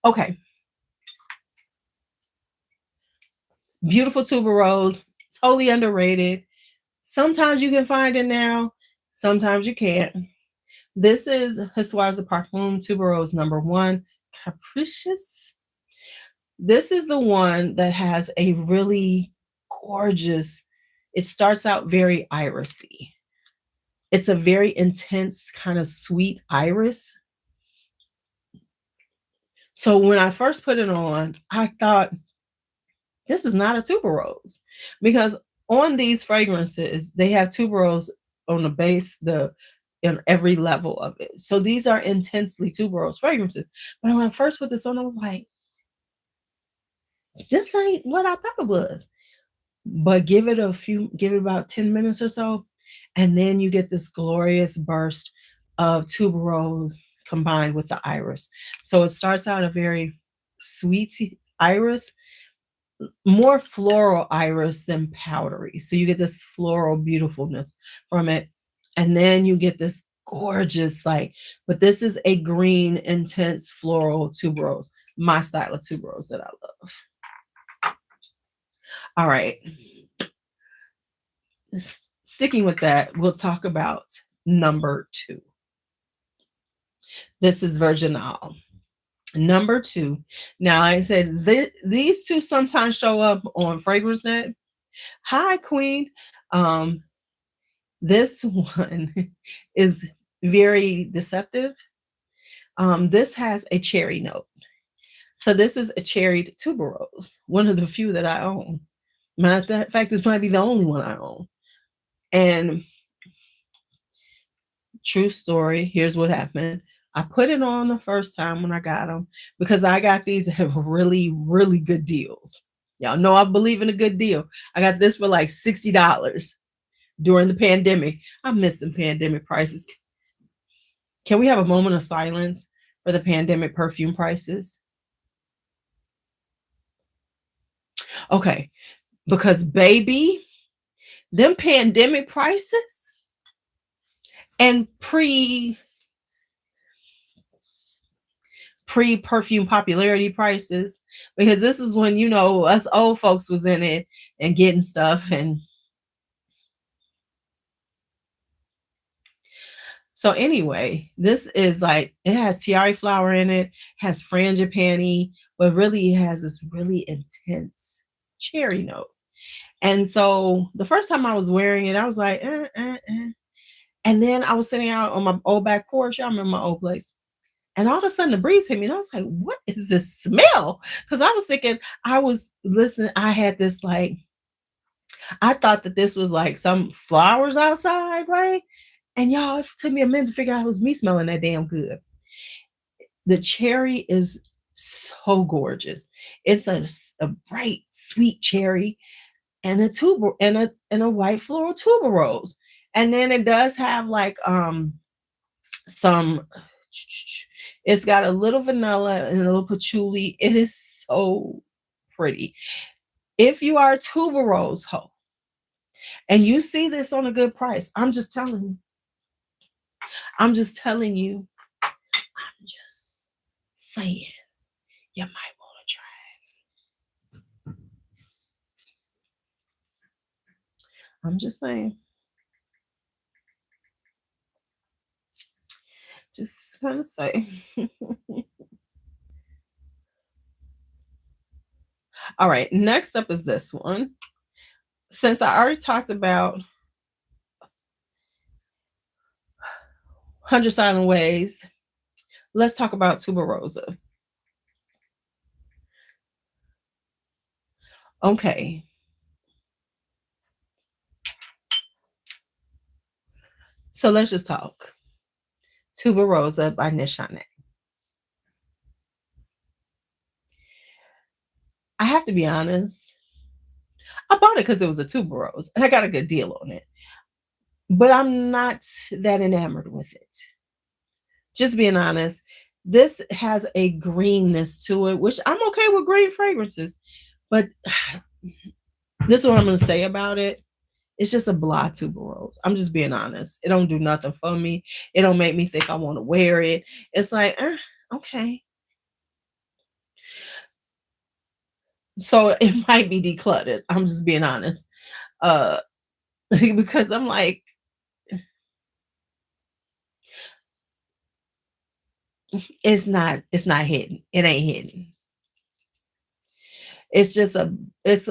Okay. Beautiful tuberose, totally underrated. Sometimes you can find it now, sometimes you can't. This is Histoire de Perfume Tuberose #1, Capricious. This is the one that has a really gorgeous, it starts out very irisy. It's a very intense, kind of sweet iris. So when I first put it on, I thought, this is not a tuberose, because on these fragrances, they have tuberose on the base, in every level of it. So these are intensely tuberose fragrances. But when I first put this on, I was like, this ain't what I thought it was. But give it about 10 minutes or so, and then you get this glorious burst of tuberose combined with the iris. So it starts out a very sweet iris, more floral iris than powdery. So you get this floral beautifulness from it. And then you get this gorgeous, but this is a green, intense floral tuberose, my style of tuberose that I love. All right. Sticking with that, we'll talk about #2. This is Virginal. #2. Now, like I said, these two sometimes show up on FragranceNet. Hi, Queen. This one is very deceptive. This has a cherry note. So this is a cherried tuberose, one of the few that I own. Matter of fact, this might be the only one I own. And true story, here's what happened. I put it on the first time when I got them because I got these at really, really good deals. Y'all know I believe in a good deal. I got this for like $60 during the pandemic. I missed the pandemic prices. Can we have a moment of silence for the pandemic perfume prices? Okay, because baby, them pandemic prices and pre-perfume popularity prices, because this is when, us old folks was in it and getting stuff. And so anyway, this is it has tiare flower in it, has frangipani, but really it has this really intense cherry note. And so the first time I was wearing it, I was like, And then I was sitting out on my old back porch. I remember my old place. And all of a sudden the breeze hit me. And I was like, what is this smell? Because I was thinking, I was listening. I had this I thought that this was some flowers outside, right? And y'all, it took me a minute to figure out it was me smelling that damn good. The cherry is so gorgeous. It's a bright, sweet cherry and a white floral tuberose. And then it does have some It's got a little vanilla and a little patchouli. It is so pretty. If you are a tuberose hoe and you see this on a good price, I'm just telling you. I'm just telling you. I'm just saying you might want to try it. I'm just saying. Just kind of say. All right, next up is this one. Since I already talked about 100 Silent Ways, let's talk about Tuberose. Okay. So let's just talk. Tuberose by Nishane. I have to be honest. I bought it because it was a tuberose and I got a good deal on it. But I'm not that enamored with it. Just being honest. This has a greenness to it, which I'm okay with green fragrances. But this is what I'm going to say about it. It's just a blah tuberose. I'm just being honest. It don't do nothing for me. It don't make me think I want to wear it. It's like, okay. So it might be decluttered. I'm just being honest. Because I'm like, it's not hidden. It ain't hidden. It's just it's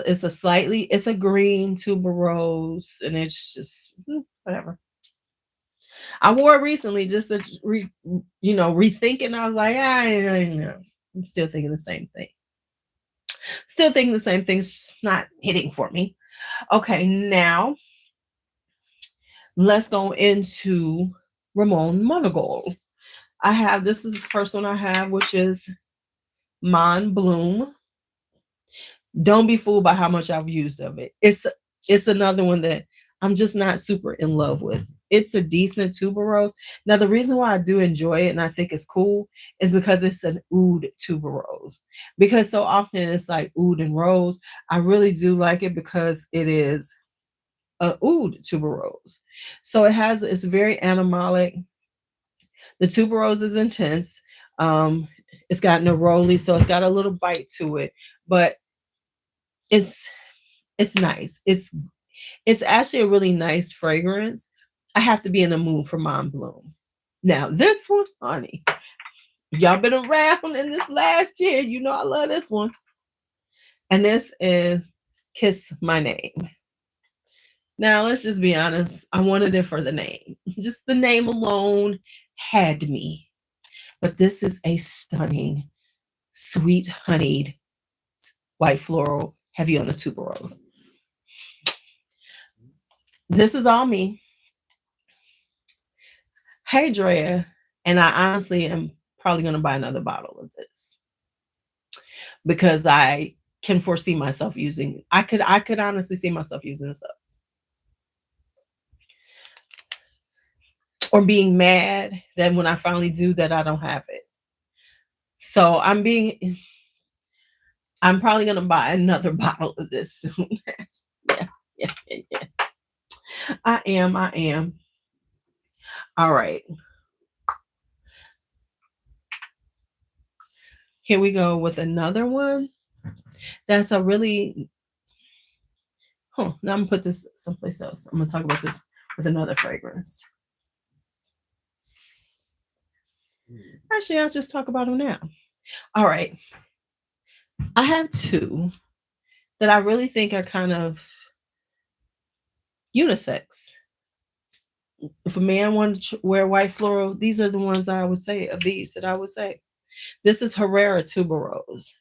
a green tuberose, and it's just whatever. I wore it recently just to rethinking. I was like, I'm still thinking the same thing. Still thinking the same thing. It's just not hitting for me. Okay, now let's go into Ramon Monagold. This is the first one I have, which is Mon Bloom. Don't be fooled by how much I've used of it. It's another one that I'm just not super in love with. It's a decent tuberose. Now, the reason why I do enjoy it and I think it's cool is because it's an oud tuberose. Because so often it's like oud and rose. I really do like it because it is a oud tuberose. So it's very animalic. The tuberose is intense. It's got neroli, so it's got a little bite to it, but it's nice. It's actually a really nice fragrance. I have to be in the mood for Mon Bloom. Now, this one, honey, y'all been around in this last year. You know I love this one. And this is Kiss My Name. Now, let's just be honest. I wanted it for the name. Just the name alone had me. But this is a stunning, sweet, honeyed, white floral, heavy on the tuberose. This is all me. Hey, Drea, and I honestly am probably going to buy another bottle of this because I can foresee myself using. I could honestly see myself using this up, or being mad that when I finally do that I don't have it. So I'm probably going to buy another bottle of this soon. yeah. I am. All right. Here we go with another one. That's a really. Now I'm gonna put this someplace else. I'm gonna talk about this with another fragrance. Actually, I'll just talk about them now. All right. I have two that I really think are kind of unisex. If a man wanted to wear white floral, these are the ones I would say of these that I would say. This is Herrera Tuberose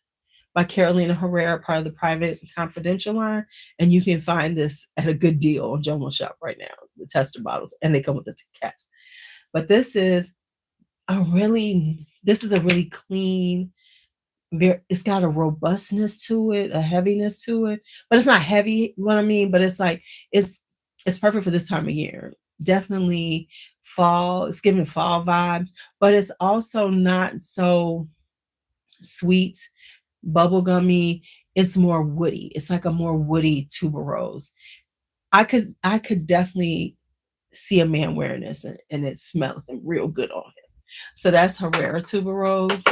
by Carolina Herrera, part of the Private Confidential line. And you can find this at a good deal on Jomo Shop right now, the tester bottles, and they come with the caps. But this is a really clean, it's got a robustness to it, a heaviness to it, but it's not heavy, what I mean, but it's like, it's perfect for this time of year. Definitely fall. It's giving fall vibes, but it's also not so sweet, bubblegummy. It's more woody. It's like a more woody tuberose. I could definitely see a man wearing this and it smells real good on him. So that's Herrera tuberose.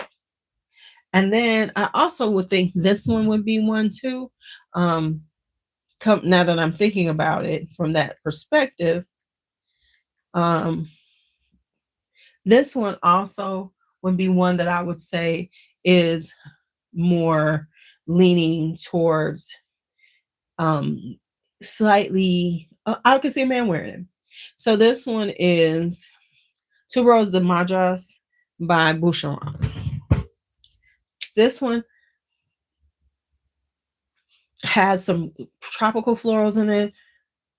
And then I also would think this one would be one too. Now that I'm thinking about it from that perspective, um, this one also would be one that I would say is more leaning towards slightly. I could see a man wearing it. So this one is Tuberose de Madras by Boucheron. This one has some tropical florals in it,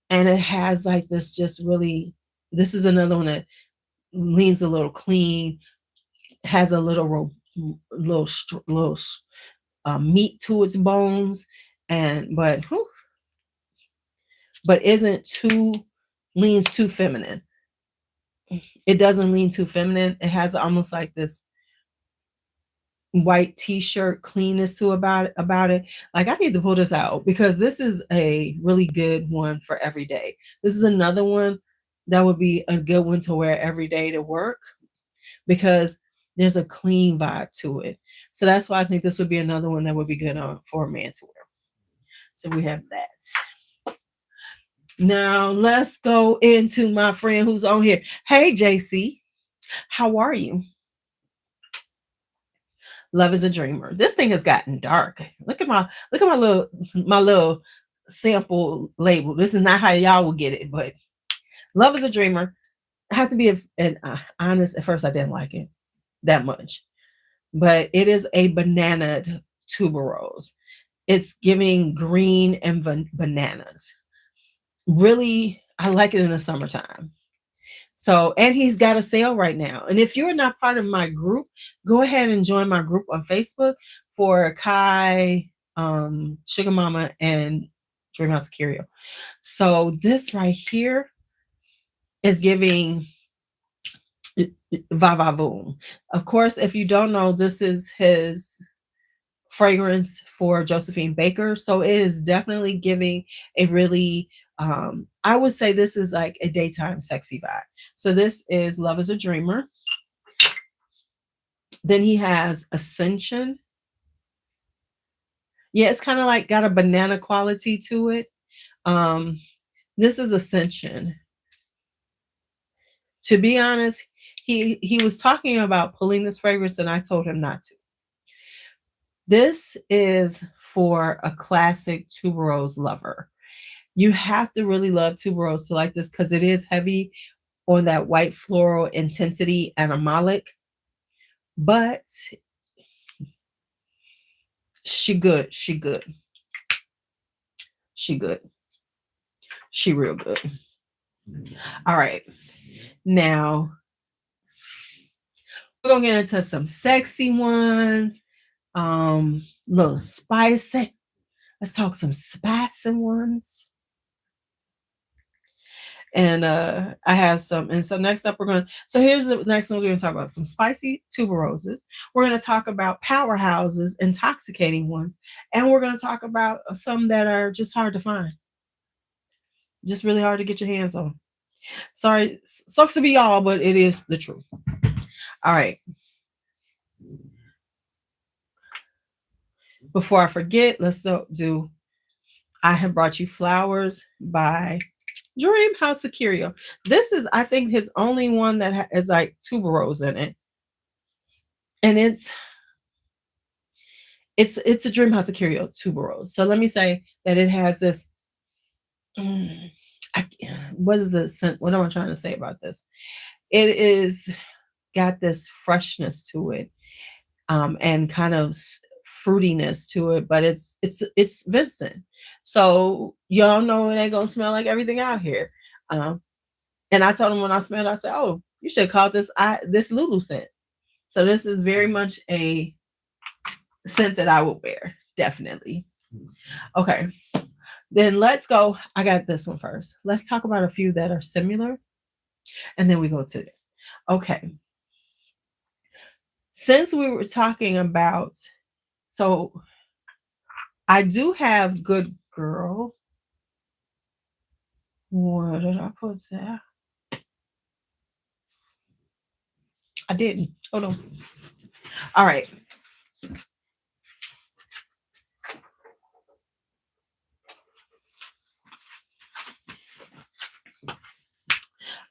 and it has like this just really. This is another one that leans a little clean, has a little meat to its bones, and but isn't too leans too feminine. It doesn't lean too feminine. It has almost like this white t-shirt cleanness to about it. Like I need to pull this out because this is a really good one for every day. This is another one that would be a good one to wear every day to work because there's a clean vibe to it. So that's why I think this would be another one that would be good for a man to wear. So we have that. Now let's go into my friend who's on here. Hey JC, how are you? Love is a dreamer. This thing has gotten dark. Look at my little sample label. This is not how y'all will get it, but love is a dreamer. I have to be honest. At first, I didn't like it that much, but it is a banana tuberose. It's giving green and bananas. Really, I like it in the summertime. So, and he's got a sale right now. And if you're not part of my group, go ahead and join my group on Facebook for Kai, Sugar Mama, and Dreamhouse Curio. So this right here is giving Va Va Voom. Of course, if you don't know, this is his fragrance for Josephine Baker. So it is definitely giving a really I would say this is like a daytime sexy vibe. So this is Love is a Dreamer. Then he has Ascension. Yeah, it's kind of like got a banana quality to it. This is Ascension. To be honest, he was talking about pulling this fragrance and I told him not to. This is for a classic tuberose lover. You have to really love tuberose to like this because it is heavy on that white floral intensity animalic. But she good. She good. She good. She real good. All right. Now, we're going to get into some sexy ones. Little spicy. Let's talk some spicy ones. And I have some. And so next up, here's the next one. We're going to talk about some spicy tuberoses. We're going to talk about powerhouses, intoxicating ones. And we're going to talk about some that are just hard to find. Just really hard to get your hands on. Sorry, sucks to be y'all, but it is the truth. All right. Before I forget, let's do I Have Brought You Flowers by Dreamhouse Curio. This is, I think, his only one that is like tuberose in it. And it's a Dreamhouse Curio tuberose. So let me say that it has this what is the scent? What am I trying to say about this? It is got this freshness to it, and kind of fruitiness to it, but it's Vincent. So y'all know it ain't gonna smell like everything out here. And I told him when I smelled, I said, "Oh, you should call this LuuLuu scent." So this is very much a scent that I would wear, definitely. Okay. Then let's go. I got this one first. Let's talk about a few that are similar. And then we go to it. Okay. Since we were talking about, so I do have Good Girl. What did I put there? I didn't. Hold on. All right.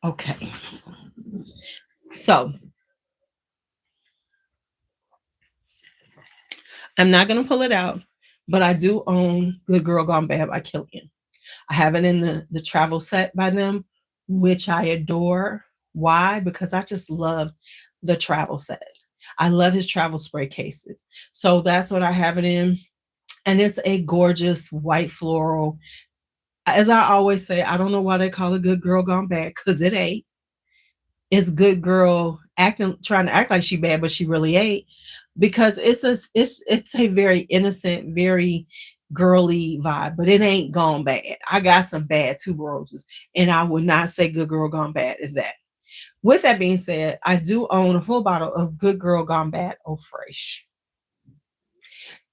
Okay. So I'm not going to pull it out, but I do own Good Girl Gone Bad by Killian. I have it in the travel set by them, which I adore. Why? Because I just love the travel set. I love his travel spray cases. So that's what I have it in. And it's a gorgeous white floral. As I always say, I don't know why they call it Good Girl Gone Bad, because it ain't. It's Good Girl acting, trying to act like she bad, but she really ain't. Because it's a very innocent, very girly vibe, but it ain't gone bad. I got some bad tuberoses, and I would not say Good Girl Gone Bad is that. With that being said, I do own a full bottle of Good Girl Gone Bad Eau Fraiche.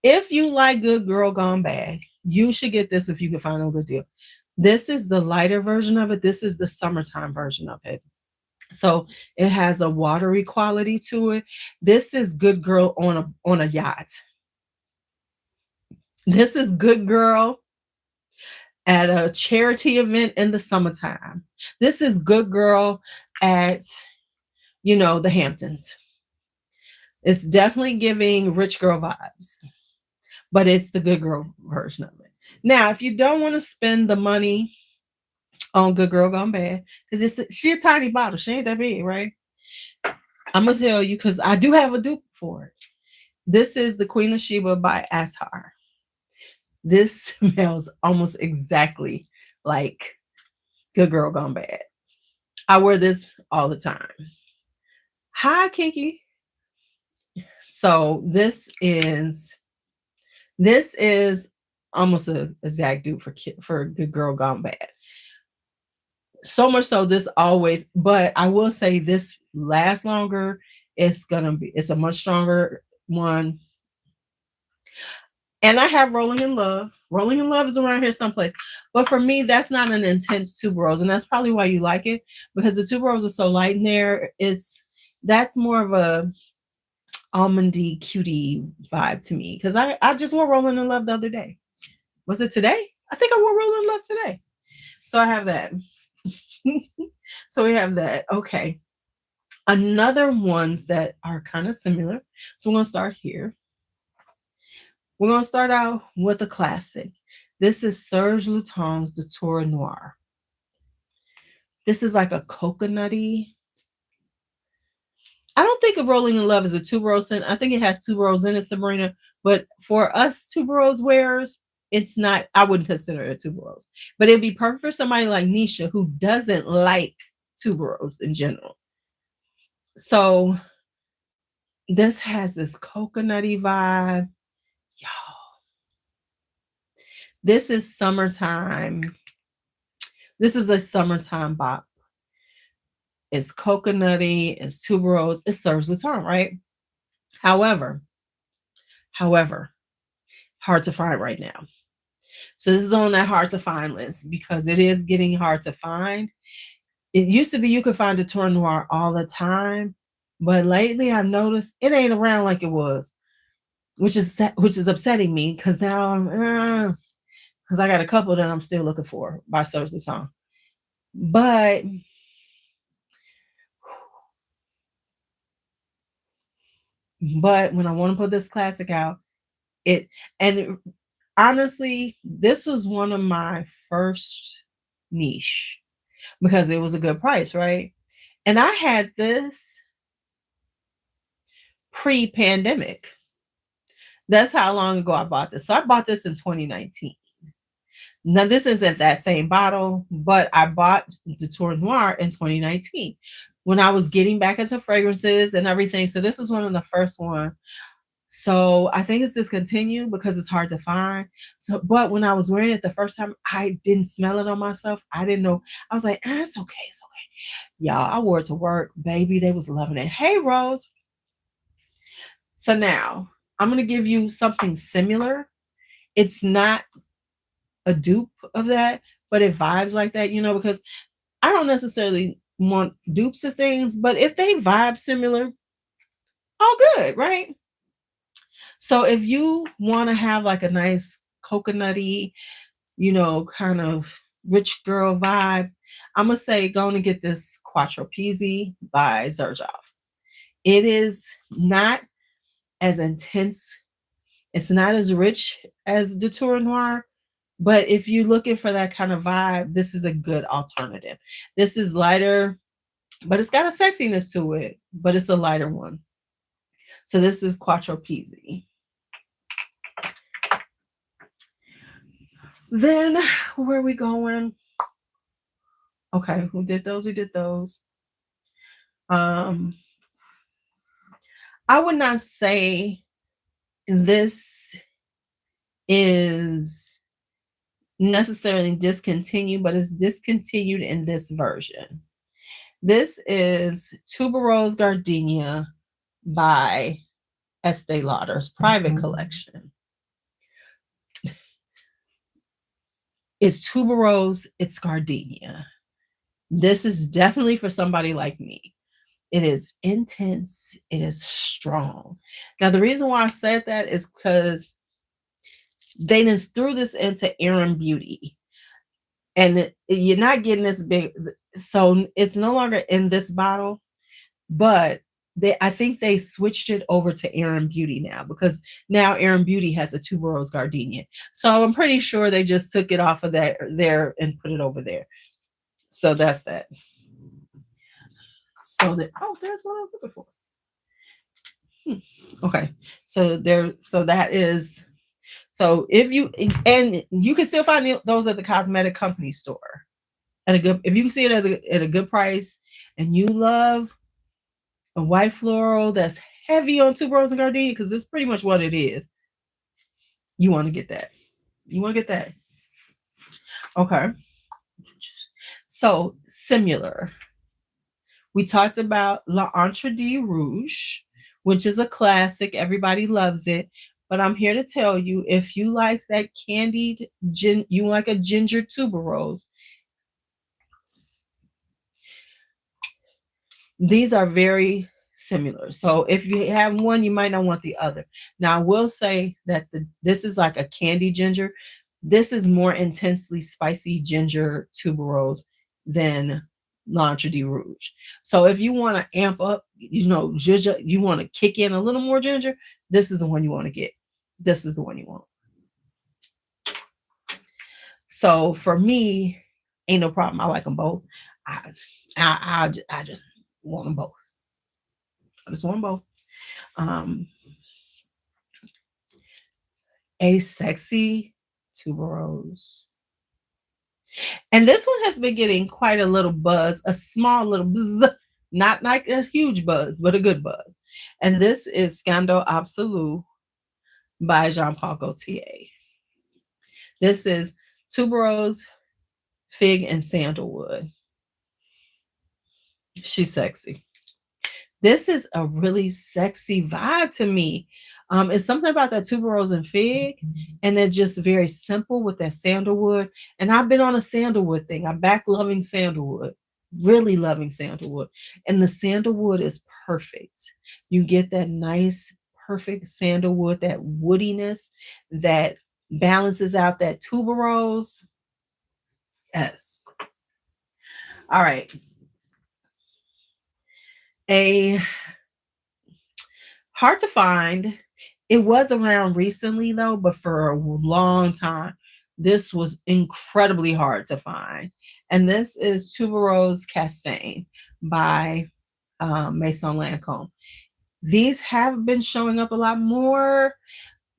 If you like Good Girl Gone Bad, you should get this if you can find a good deal. This is the lighter version of it. This is the summertime version of it. So it has a watery quality to it. This is Good Girl on a yacht. This is Good Girl at a charity event in the summertime. This is Good Girl at, the Hamptons. It's definitely giving rich girl vibes, but it's the Good Girl version of it. Now, if you don't want to spend the money on Good Girl Gone Bad, because she a tiny bottle, she ain't that big, right? I'm gonna tell you because I do have a dupe for it. This is the Queen of Sheba by Ashar. This smells almost exactly like Good Girl Gone Bad. I wear this all the time. Hi, Kinky. So this is almost a exact dupe for Good Girl Gone Bad. So much so this always, but I will say this lasts longer. It's a much stronger one. And I have Rolling in Love. Rolling in Love is around here someplace. But for me, that's not an intense tuberose. And that's probably why you like it, because the tuberose is so light in there. That's more of a almondy cutie vibe to me. Because I just wore Rolling in Love the other day. Was it today? I think I wore Rolling in Love today. So I have that. So we have that. Okay. Another ones that are kind of similar. So we're going to start here. We're going to start out with a classic. This is Serge Lutens de Tour Noir. This is like a coconutty. I don't think of Rolling in Love as a tuberose scent. I think it has tuberose in it, Sabrina. But for us tuberose wearers, it's not, I wouldn't consider it a tuberose. But it'd be perfect for somebody like Nisha who doesn't like tuberose in general. So this has this coconutty vibe. Y'all. This is summertime. This is a summertime bop. It's coconutty, it's tuberose, it serves the term, right? However, hard to find right now. So this is on that hard to find list because it is getting hard to find. It used to be you could find the Tour Noir all the time, but lately I've noticed it ain't around like it was, which is upsetting me because now because I got a couple that I'm still looking for by Serge Lutens. But when I want to put this classic out, honestly, this was one of my first niche because it was a good price, right? And I had this pre-pandemic. That's how long ago I bought this. So I bought this in 2019. Now, this isn't that same bottle, but I bought the Tour Noir in 2019 when I was getting back into fragrances and everything. So this was one of the first one. So I think it's discontinued because it's hard to find. So, but when I was wearing it the first time, I didn't smell it on myself. I didn't know. I was like, it's okay. It's okay. Y'all, I wore it to work, baby. They was loving it. Hey, Rose. So now I'm going to give you something similar. It's not a dupe of that, but it vibes like that, because I don't necessarily want dupes of things, but if they vibe similar, all good, right? So if you want to have like a nice coconutty, kind of rich girl vibe, I'm going to say go and get this Quattro Peasy by Zerjoff. It is not as intense. It's not as rich as the Tour Noir, but if you're looking for that kind of vibe, this is a good alternative. This is lighter, but it's got a sexiness to it, but it's a lighter one. So this is Quattro Peasy. Then where are we going? Okay, who did those? I would not say this is necessarily discontinued, but it's discontinued in this version. This is Tuberose Gardenia by Estee Lauder's private collection. It's tuberose, it's gardenia. This is definitely for somebody like me. It is intense, it is strong. Now, the reason why I said that is because they just threw this into Aaron Beauty. And you're not getting this big, so it's no longer in this bottle, but I think they switched it over to Aaron Beauty now, because now Aaron Beauty has a tuberose gardenia. So I'm pretty sure they just took it off of there and put it over there. So that's that. So that there's what I'm looking for. Okay, so that is. So if you can still find those at the cosmetic company store if you can see it at a good price, and you love a white floral that's heavy on tuberose and gardenia, because it's pretty much what it is. You want to get that. Okay. So similar. We talked about L'Entre de Rouge, which is a classic. Everybody loves it. But I'm here to tell you, if you like that candied, you like a ginger tuberose, these are very similar. So if you have one, you might not want the other. Now, I will say that this is like a candy ginger. This is more intensely spicy ginger tuberose than L'Entre de Rouge. So if you want to amp up, ginger, you want to kick in a little more ginger, this is the one you want to get. This is the one you want. So for me, ain't no problem. I like them both. I just want them both. I just want them both. A sexy tuberose. And this one has been getting quite a little buzz, a small little buzz, not like a huge buzz, but a good buzz. And this is Scandal Absolu by Jean-Paul Gaultier. This is tuberose, fig, and sandalwood. She's sexy. This is a really sexy vibe to me. It's something about that tuberose and fig, and they're just very simple with that sandalwood. And I've been on a sandalwood thing. I'm back loving sandalwood, really loving sandalwood. And the sandalwood is perfect. You get that nice, perfect sandalwood, that woodiness that balances out that tuberose. Yes. All right. A hard to find. It was around recently though, but for a long time, this was incredibly hard to find. And this is Tuberose Castaigne by Maison Lancôme. These have been showing up a lot more,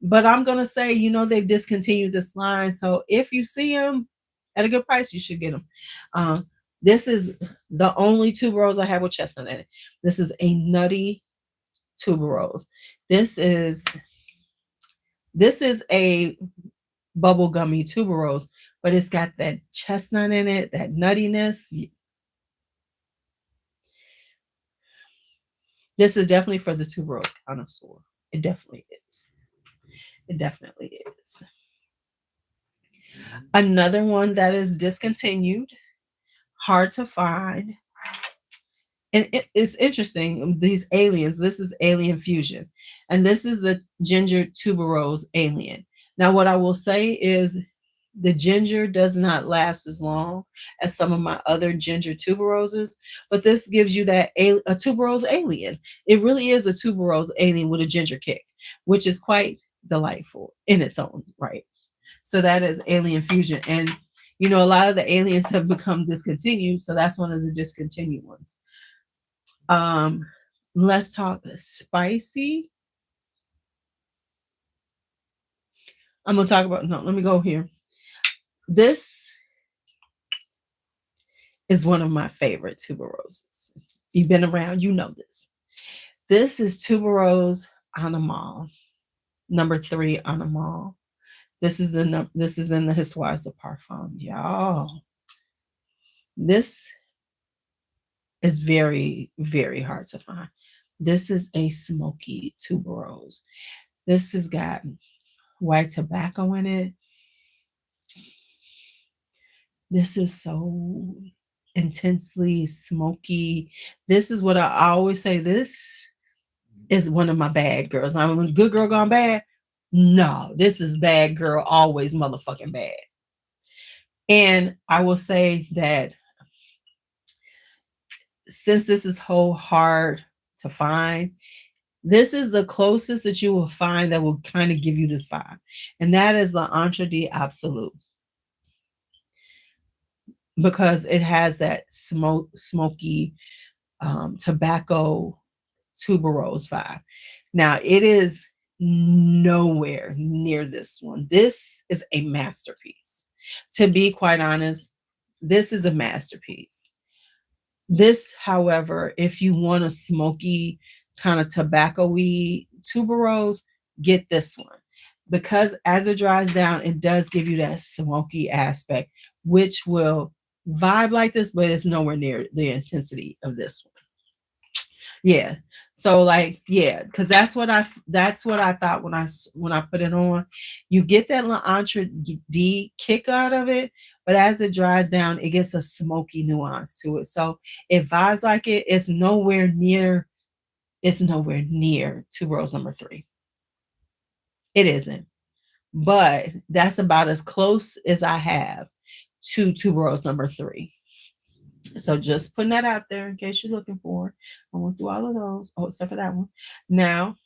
but I'm going to say, they've discontinued this line. So if you see them at a good price, you should get them. This is the only tuberose I have with chestnut in it. This is a nutty tuberose. This is a bubblegummy tuberose, but it's got that chestnut in it, that nuttiness. This is definitely for the tuberose connoisseur. It definitely is. It definitely is. Another one that is discontinued, hard to find. And it's interesting. These aliens, this is Alien Fusion. And this is the ginger tuberose alien. Now, what I will say is the ginger does not last as long as some of my other ginger tuberoses, but this gives you that a tuberose alien. It really is a tuberose alien with a ginger kick, which is quite delightful in its own right. So that is Alien Fusion. And you know, a lot of the aliens have become discontinued, so that's one of the discontinued ones. Um, let's talk spicy. I'm gonna talk about, no, let me go here. This is one of my favorite tuberoses. You've been around, you know this. This is tuberose animal, number 3 animal. This is this is in the Histoire de Parfum, y'all. This is very, very hard to find. This is a smoky tuberose. This has got white tobacco in it. This is so intensely smoky. This is what I always say. This is one of my bad girls. Now, when good girl gone bad, no, this is bad girl, always motherfucking bad. And I will say that since this is so hard to find, this is the closest that you will find that will kind of give you this vibe. And that is the Entre de Absolute. Because it has that smoky tobacco tuberose vibe. Now, it is nowhere near this one. This is a masterpiece. To be quite honest, this is a masterpiece. This, however, if you want a smoky kind of tobacco-y tuberose, get this one. Because as it dries down, it does give you that smoky aspect, which will vibe like this, but it's nowhere near the intensity of this one. Yeah. So like, yeah, because that's what I thought when I put it on. You get that L'Entre D kick out of it, but as it dries down, it gets a smoky nuance to it. So it vibes like it. It's nowhere near. It's nowhere near Tuberose number 3. It isn't. But that's about as close as I have to Tuberose number 3. So just putting that out there in case you're looking for it. I went through all of those. Oh, except for that one. Now,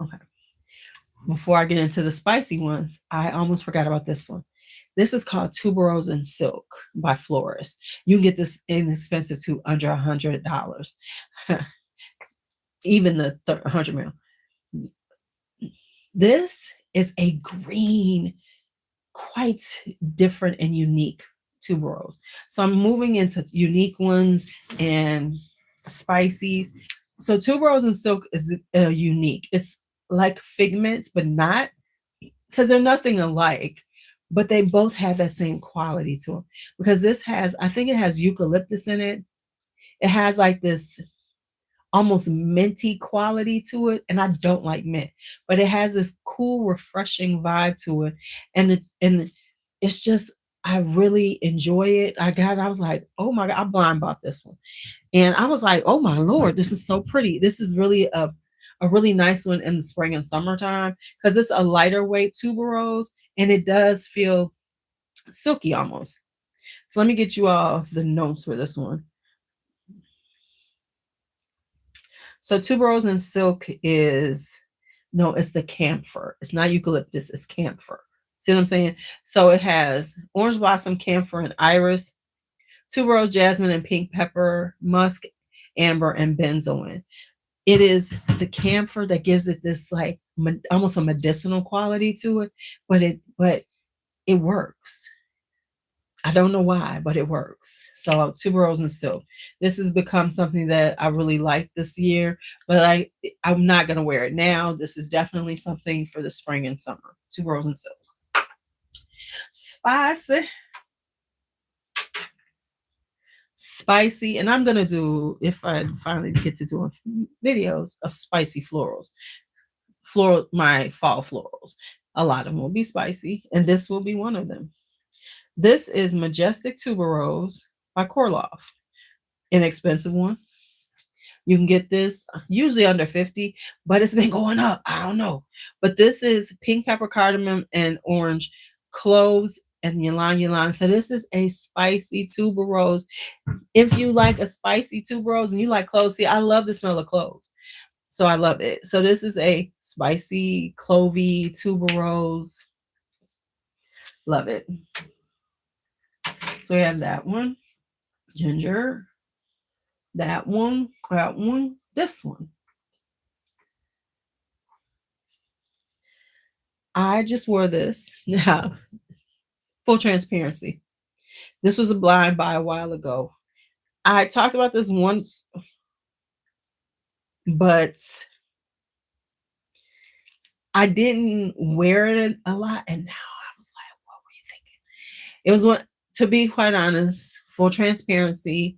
okay. Before I get into the spicy ones, I almost forgot about this one. This is called Tuberose and Silk by Florist. You can get this inexpensive to under $100. Even the 100 mil. This is a green, quite different and unique tuberose. So I'm moving into unique ones and spicy. So tuberose and silk is unique. It's like figments, but not, because they're nothing alike, but they both have that same quality to them. Because this has, I think it has eucalyptus in it. It has like this almost minty quality to it, and I don't like mint, but it has this cool, refreshing vibe to it, and it's just, I really enjoy it. I was like, oh my god, I blind bought this one, and I was like, oh my lord, this is so pretty. This is really a really nice one in the spring and summertime because it's a lighter weight tuberose, and it does feel silky almost. So let me get you all the notes for this one. So tuberose and silk is, no, it's the camphor. It's not eucalyptus, it's camphor. See what I'm saying? So it has orange blossom, camphor, and iris, tuberose, jasmine, and pink pepper, musk, amber, and benzoin. It is the camphor that gives it this like almost a medicinal quality to it, but it works. I don't know why, but it works. So tuberose and silk. This has become something that I really like this year, but I'm not gonna wear it now. This is definitely something for the spring and summer. Tuberose and silk. Spicy. spicy, and I'm gonna do, if I finally get to doing videos of spicy florals, my fall florals. A lot of them will be spicy, and this will be one of them. This is Majestic Tuberose by Korloff. Inexpensive one. You can get this usually under 50, but it's been going up. I don't know. But this is pink pepper, cardamom, and orange, cloves, and ylang ylang. So this is a spicy tuberose. If you like a spicy tuberose and you like cloves, see, I love the smell of cloves. So I love it. So this is a spicy, clovey tuberose. Love it. So we have that one. Ginger. That one. This one. I just wore this. Now, full transparency. This was a blind buy a while ago. I talked about this once, but I didn't wear it a lot. And now I was like, what were you thinking? It was one, to be quite honest, full transparency.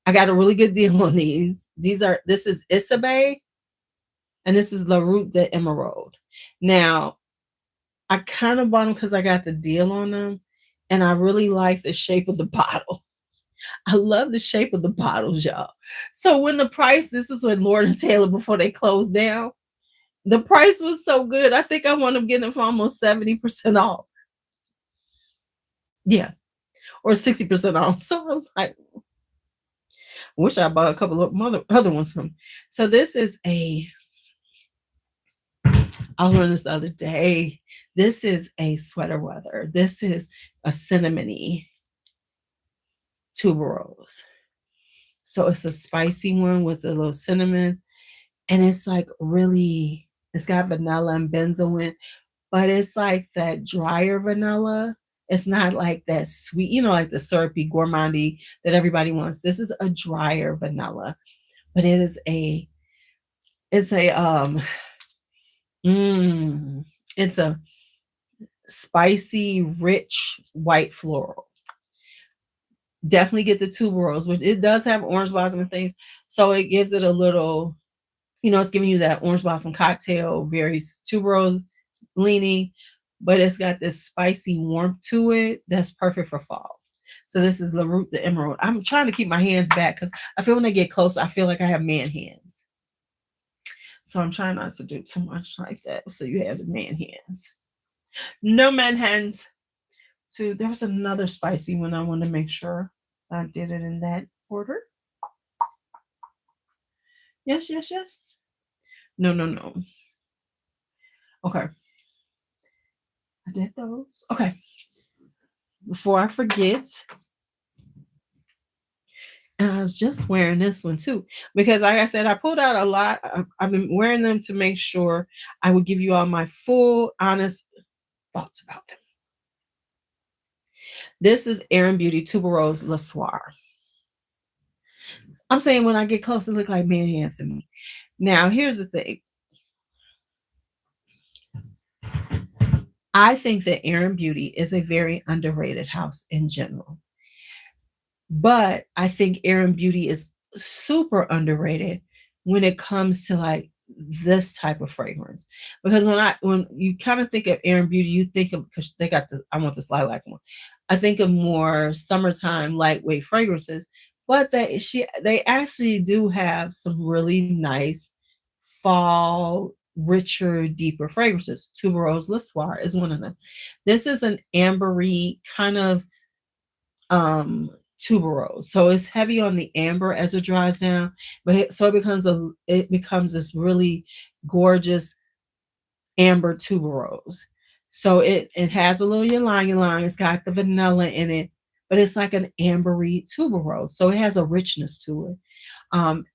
I got a really good deal on these. This is Isabe and this is La Route de Emeraude. Now, I kind of bought them because I got the deal on them, and I really like the shape of the bottle. I love the shape of the bottles, y'all. So when the price, this is when Lord and Taylor, before they closed down, the price was so good. I think I wound up getting it for almost 70% off. Yeah, or 60% off. So I was like, wish I bought a couple of other ones from. So this is I was wearing this the other day. This is a sweater weather. This is a cinnamony tuberose. So it's a spicy one with a little cinnamon. And it's like really, it's got vanilla and benzoin, but it's like that drier vanilla. It's not like that sweet, like the syrupy gourmandy that everybody wants. This is a drier vanilla, but it's a spicy, rich white floral. Definitely get the tuberose, which it does have orange blossom and things. So it gives it a little, it's giving you that orange blossom cocktail, very tuberose leaning, but it's got this spicy warmth to it that's perfect for fall. So this is La Route de Emeraude. I'm trying to keep my hands back because I feel when I get close, I feel like I have man hands. So I'm trying not to do too much like that. So you have the man hands. No man hands. So there was another spicy one. I want to make sure I did it in that order. Yes. No. Okay. I did those. Okay. Before I forget, and I was just wearing this one too, because like I said, I pulled out a lot. I've been wearing them to make sure I would give you all my full, honest thoughts about them. This is Erin Beauty Tuberose Le Soir. I'm saying when I get close, it look like man hands to me. Now, here's the thing. I think that Erin Beauty is a very underrated house in general. But I think Erin Beauty is super underrated when it comes to like this type of fragrance. Because when you kind of think of Erin Beauty, you think of, because they got I want this lilac one. I think of more summertime lightweight fragrances, but they actually do have some really nice fall, richer, deeper fragrances. Tuberose Le Soir is one of them. This is an ambery kind of tuberose, so it's heavy on the amber as it dries down, but it becomes this really gorgeous amber tuberose. So it has a little ylang. It's got the vanilla in it, but it's like an ambery tuberose, so it has a richness to it, and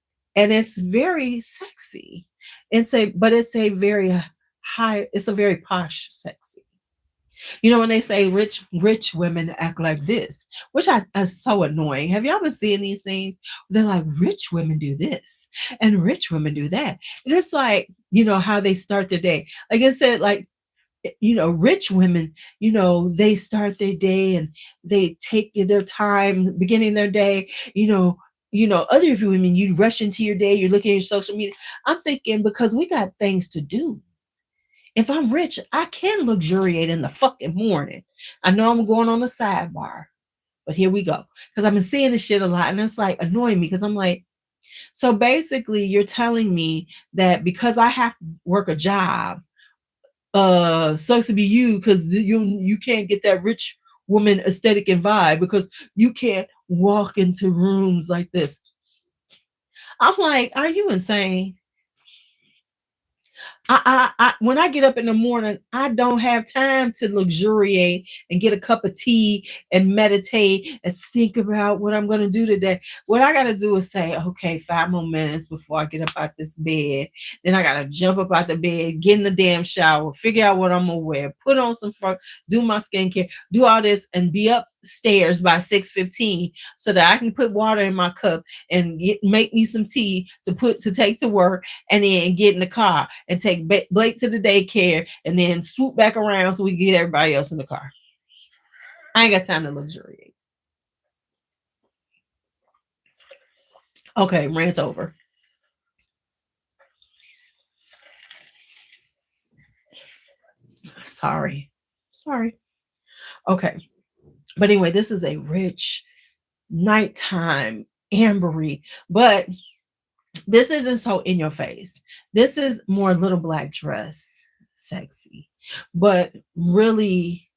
it's very sexy. It's a very high. It's a very posh sexy. When they say rich women act like this, which is so annoying. Have y'all been seeing these things? They're like, rich women do this and rich women do that. And it's like, how they start their day. Like I said, like rich women, they start their day and they take their time beginning their day. Other women, you rush into your day, you're looking at your social media. I'm thinking, because we got things to do. If I'm rich, I can luxuriate in the fucking morning. I know I'm going on a sidebar, but here we go. Because I've been seeing this shit a lot, and it's like annoying me, because I'm like, so basically you're telling me that because I have to work a job, sucks to be you, because you can't get that rich woman aesthetic and vibe because you can't walk into rooms like this. I'm like, are you insane? When I get up in the morning, I don't have time to luxuriate and get a cup of tea and meditate and think about what I'm going to do today. What I got to do is say, okay, 5 more minutes before I get up out this bed. Then I got to jump up out the bed, get in the damn shower, figure out what I'm going to wear, put on some fur, do my skincare, do all this, and be upstairs by 6:15 so that I can put water in my cup and make me some tea to take to work, and then get in the car and take Blake to the daycare, and then swoop back around so we can get everybody else in the car. I ain't got time to luxuriate. Okay, rant over. Sorry. Okay. But anyway, this is a rich nighttime ambery, but this isn't so in your face. This is more little black dress sexy, but really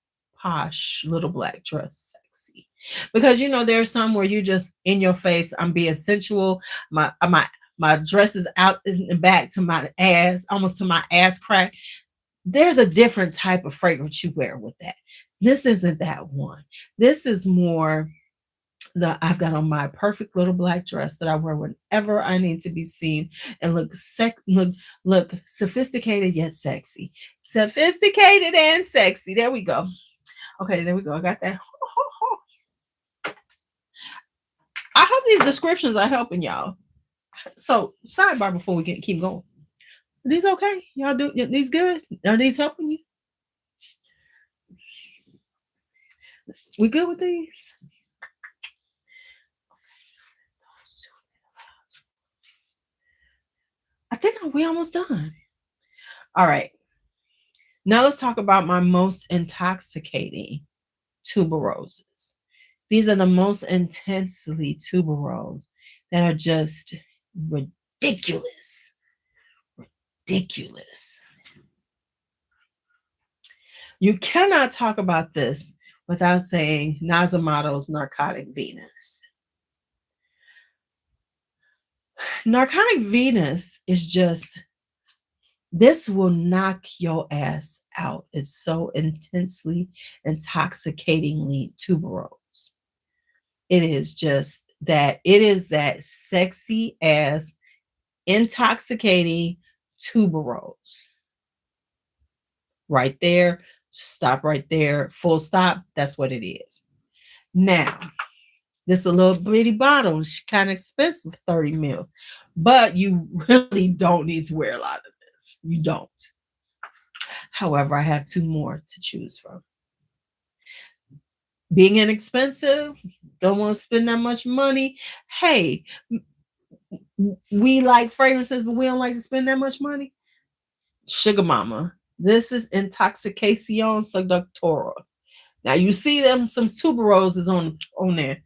posh little black dress sexy. Because there's some where you just in your face, I'm being sensual. My dress is out in the back to my ass, almost to my ass crack. There's a different type of fragrance you wear with that. This isn't that one. This is more I've got on my perfect little black dress that I wear whenever I need to be seen and look sophisticated yet sexy. Sophisticated and sexy. There we go. Okay, there we go. I got that. I hope these descriptions are helping y'all. So, sidebar before we keep going. Are these okay? Y'all do these good? Are these helping you? We good with these? I think we almost done. All right. Now let's talk about my most intoxicating tuberoses. These are the most intensely tuberose that are just ridiculous. Ridiculous. You cannot talk about this without saying Nazamato's Narcotic Venus. Narcotic Venus is just, this will knock your ass out. It's so intensely, intoxicatingly tuberose. It is just that, it is that sexy ass, intoxicating tuberose. Right there. Stop right there. Full stop. That's what it is. Now, this is a little bitty bottle. It's kind of expensive, 30 mils. But you really don't need to wear a lot of this. You don't. However, I have 2 more to choose from. Being inexpensive, don't want to spend that much money. Hey, we like fragrances, but we don't like to spend that much money. Sugar Mama. This is Intoxicación Seductora. Now you see them some tuberoses on there.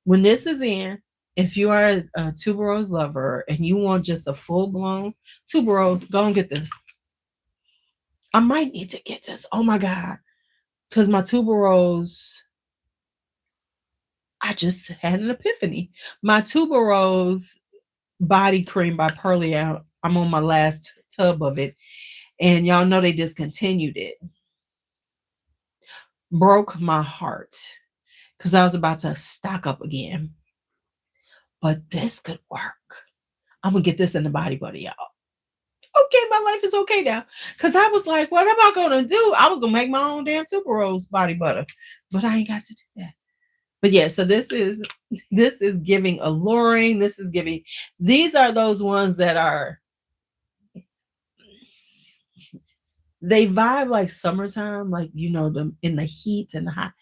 When this is in, if you are a tuberose lover and you want just a full-blown tuberose, go and get this. I might need to get this. Oh my God. Because my tuberose, I just had an epiphany. My tuberose body cream by Pearly, I'm on my last tub of it. And y'all know they discontinued it. Broke my heart because I was about to stock up again. But this could work. I'm going to get this in the body butter, y'all. Okay, my life is okay now. Because I was like, what am I going to do? I was going to make my own damn tuberose body butter. But I ain't got to do that. But yeah, so this is giving alluring. These are those ones that are, They vibe like summertime, like them in the heat and the hot.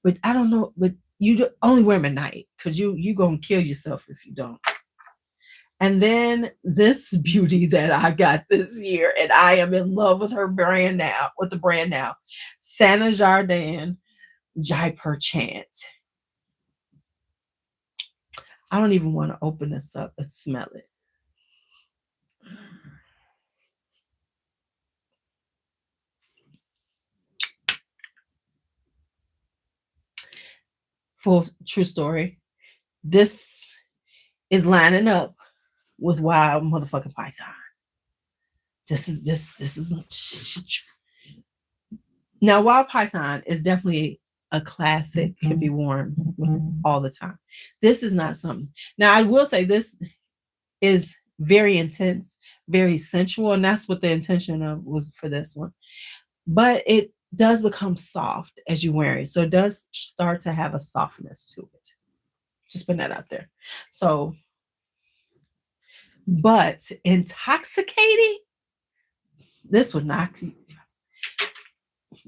But I don't know, but only wear them at night because you gonna kill yourself if you don't. And then this beauty that I got this year, and I am in love with her brand now, with the brand now, Santa Jardin Jaipur Chant. I don't even want to open this up and smell it. Full true story. This is lining up with Wild Motherfucking Python. This is now Wild Python is definitely a classic, can be worn all the time. This is not something. Now I will say this is very intense, very sensual, and that's what the intention of was for this one. But it does become soft as you wear it, so it does start to have a softness to it. Just putting that out there. So, but intoxicating, this would knock you.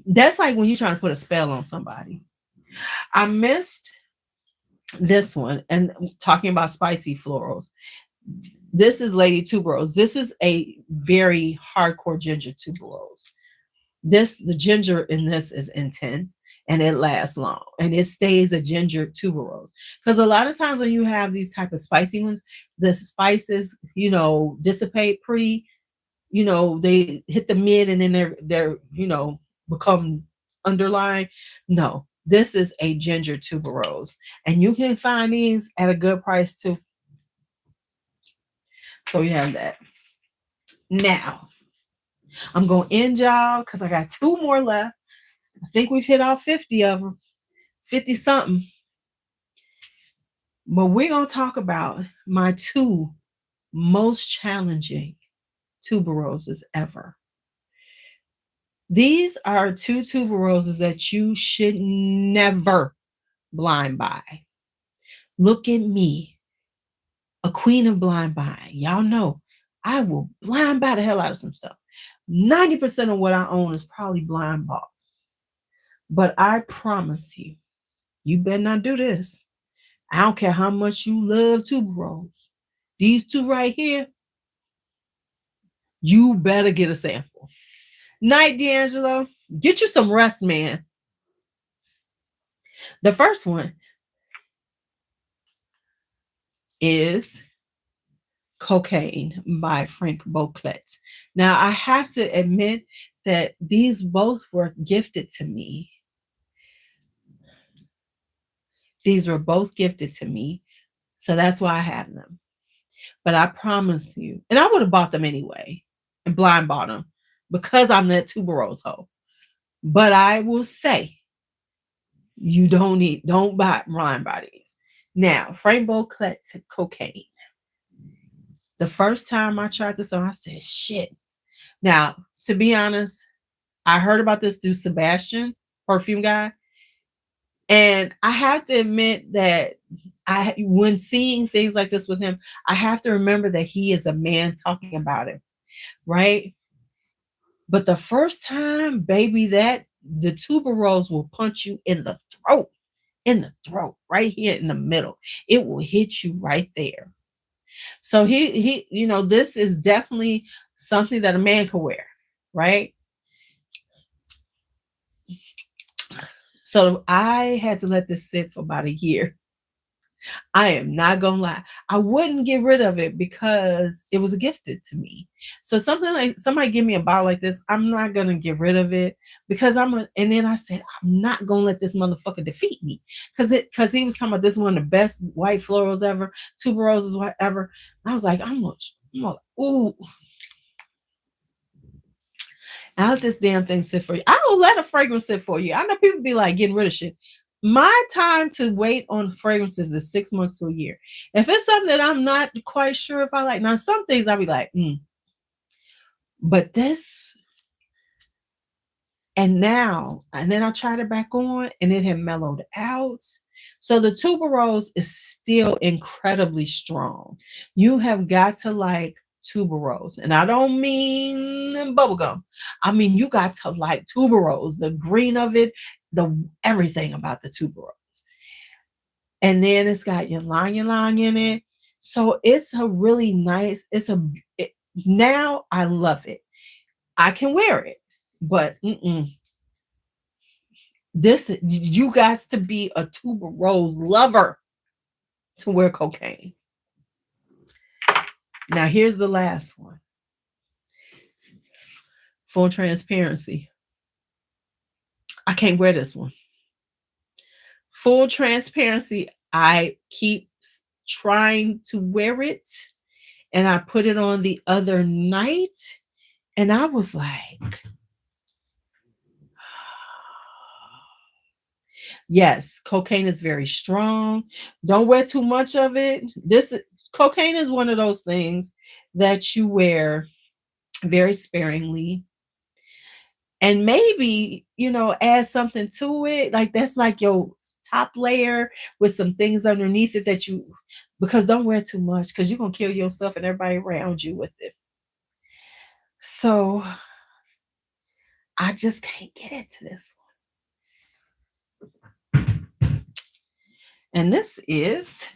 That's like when you're trying to put a spell on somebody. I missed this one, and talking about spicy florals. This is Lady Tuberose. This is a very hardcore ginger tuberose. The ginger in this is intense and it lasts long and it stays a ginger tuberose. Because a lot of times when you have these type of spicy ones, the spices, dissipate pretty, they hit the mid and then they're become underlying. No, this is a ginger tuberose. And you can find these at a good price too. So you have that. Now, I'm going to end y'all because I got 2 more left. I think we've hit all 50 of them. 50 something. But we're going to talk about my 2 most challenging tuberoses ever. These are 2 tuberoses that you should never blind buy. Look at me, a queen of blind buying. Y'all know I will blind buy the hell out of some stuff. 90% of what I own is probably blind bought. But I promise you, you better not do this. I don't care how much you love tuberose. These 2 right here, you better get a sample. Night, D'Angelo. Get you some rest, man. The first one is Cocaine by Frank Beauclerc. Now, I have to admit that these both were gifted to me. These were both gifted to me. So that's why I have them. But I promise you, and I would have bought them anyway and blind bought them because I'm that tuberose hoe. But I will say, you don't buy blind bodies. Now, Frank Beauclerc Cocaine. The first time I tried this on, I said, shit. Now, to be honest, I heard about this through Sebastian, Perfume guy. And I have to admit that when seeing things like this with him, I have to remember that he is a man talking about it, right? But the first time, baby, that the tuberose will punch you in the throat, right here in the middle. It will hit you right there. So he, this is definitely something that a man can wear, right? So I had to let this sit for about a year. I am not gonna lie. I wouldn't get rid of it because it was gifted to me. So something like somebody give me a bottle like this, I'm not gonna get rid of it because and then I said, I'm not gonna let this motherfucker defeat me. Because he was talking about this one of the best white florals ever, tuberoses, whatever. I was like, I'm gonna ooh. I'll let this damn thing sit for you. I don't let a fragrance sit for you. I know people be like getting rid of shit. My time to wait on fragrances is 6 months to a year. If it's something that I'm not quite sure if I like, now some things I'll be like, But this, and then I tried it back on and it had mellowed out. So the tuberose is still incredibly strong. You have got to like tuberose. And I don't mean bubblegum. I mean, you got to like tuberose, the green of it, the everything about the tuberose. And then it's got ylang ylang in it. So it's a really nice, now I love it. I can wear it, but this, you guys to be a tuberose lover to wear cocaine. Now here's the last one. Full transparency. I can't wear this one. Full transparency. I keep trying to wear it, and I put it on the other night, and I was like, yes, cocaine is very strong. Don't wear too much of it. Cocaine is one of those things that you wear very sparingly. And maybe, add something to it. Like that's like your top layer with some things underneath it because don't wear too much because you're going to kill yourself and everybody around you with it. So I just can't get into this one. And this is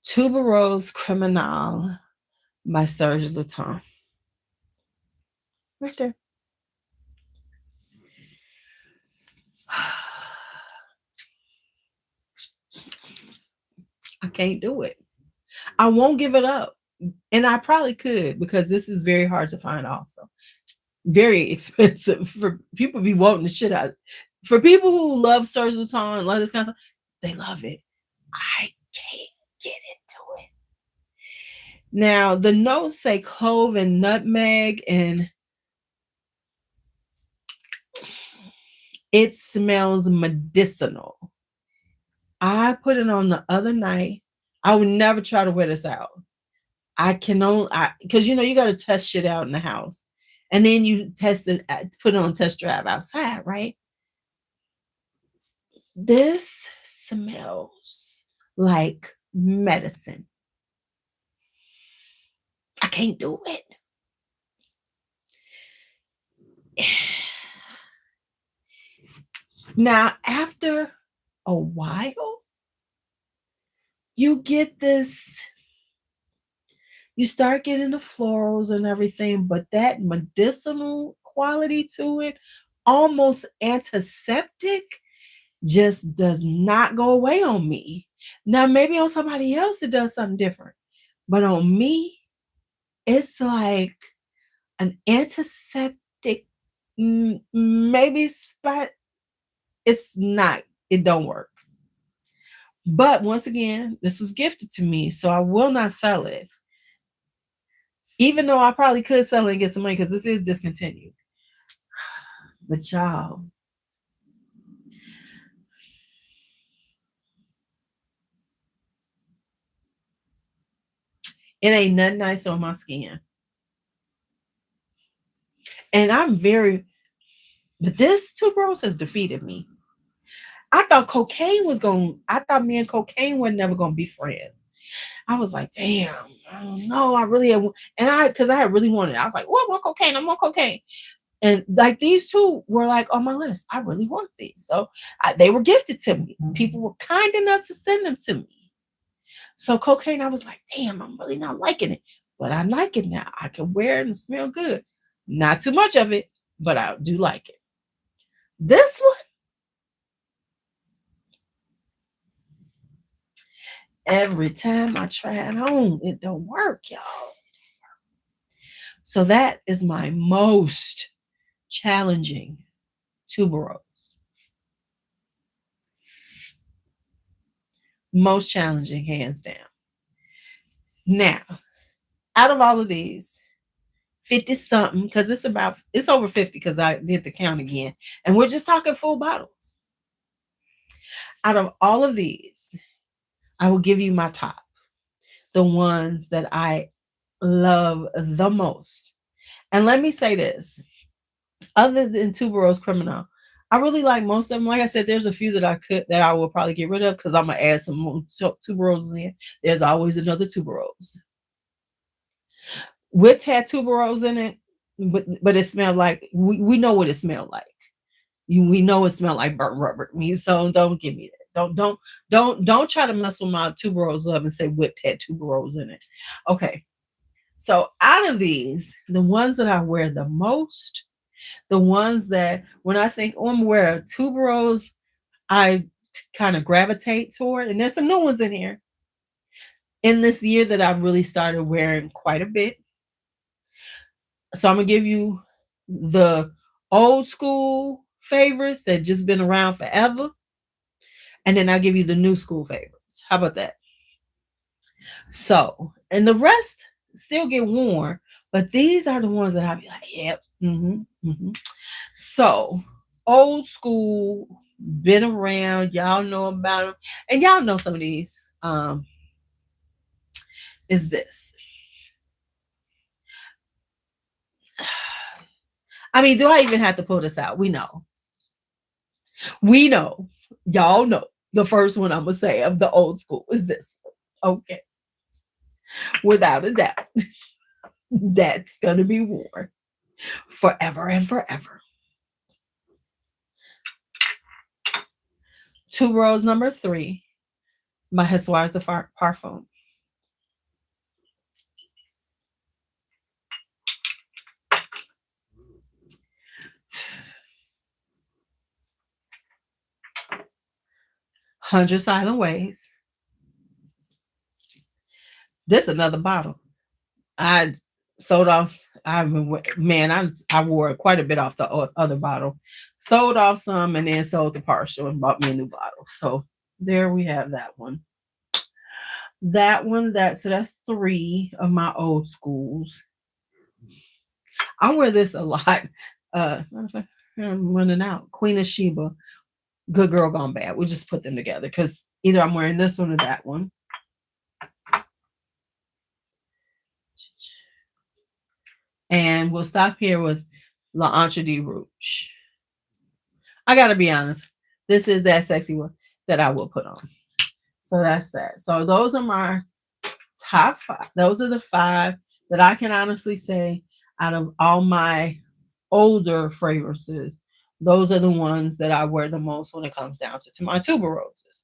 Tuberose Criminal by Serge Lutens. Right there. I can't do it. I won't give it up. And I probably could because this is very hard to find also. Very expensive for people to be wanting the shit out. For people who love Serge Lutens, love this kind of stuff, they love it. I can't get into it. Now, the notes say clove and nutmeg, and it smells medicinal. I put it on the other night. I would never try to wear this out. I can only, because you got to test shit out in the house. And then you test it, put it on test drive outside, right? This smells like medicine. I can't do it. Now, after a while, you get this, you start getting the florals and everything, but that medicinal quality to it, almost antiseptic, just does not go away on me. Now, maybe on somebody else it does something different, but on me, it's like an antiseptic, maybe spot. It's not, it don't work. But once again, this was gifted to me, so I will not sell it. Even though I probably could sell it and get some money because this is discontinued. But y'all, it ain't nothing nice on my skin. And but this tuberose has defeated me. I thought me and cocaine were never going to be friends. I was like, damn, I don't know. Because I really wanted it. I was like, oh, I want cocaine. I want cocaine. And like these two were like on my list. I really want these. So they were gifted to me. People were kind enough to send them to me. So cocaine, I was like, damn, I'm really not liking it. But I like it now. I can wear it and smell good. Not too much of it, but I do like it. This one, every time I try it on, it don't work, y'all. So that is my most challenging tuberose. Most challenging, hands down. Now, out of all of these, 50 something, because it's over 50 because I did the count again. And we're just talking full bottles. Out of all of these, I will give you my top. The ones that I love the most. And let me say this. Other than Tuberose Criminal, I really like most of them. Like I said, there's a few that I will probably get rid of because I'm gonna add some more tuberoses in. There's always another tuberose with tuberose in it, but it smelled like we know what it smelled like. We know it smelled like burnt rubber to me. So don't give me that. Don't try to mess with my tuberose up and say whipped had tuberose in it. Okay. So out of these, the ones that I wear the most, the ones that when I think, oh, I'm gonna wear a tuberose, I kind of gravitate toward, and there's some new ones in here in this year that I've really started wearing quite a bit. So I'm gonna give you the old school favorites that just been around forever, and then I'll give you the new school favorites. How about that? So, and the rest still get worn, but these are the ones that I'll be like, yep. So, old school, been around, y'all know about them, and y'all know some of these. Is this? I mean, do I even have to pull this out? We know. Y'all know. The first one I'm gonna say of the old school is this one. Okay. Without a doubt. That's gonna be worn forever and forever. Tuberose number 3 by Histoire de Parfum. Hundred Silent Ways. This another bottle. I sold off. I wore quite a bit off the other bottle. Sold off some and then sold the partial and bought me a new bottle. So there we have that one. So that's 3 of my old schools. I wear this a lot. I'm running out. Queen of Sheba, Good Girl Gone Bad. We just put them together because either I'm wearing this one or that one. And we'll stop here with L'Entre de Rouge. I gotta be honest, this is that sexy one that I will put on. So that's that. So those are my top 5. Those are the 5 that I can honestly say out of all my older fragrances, those are the ones that I wear the most when it comes down to my tuberoses.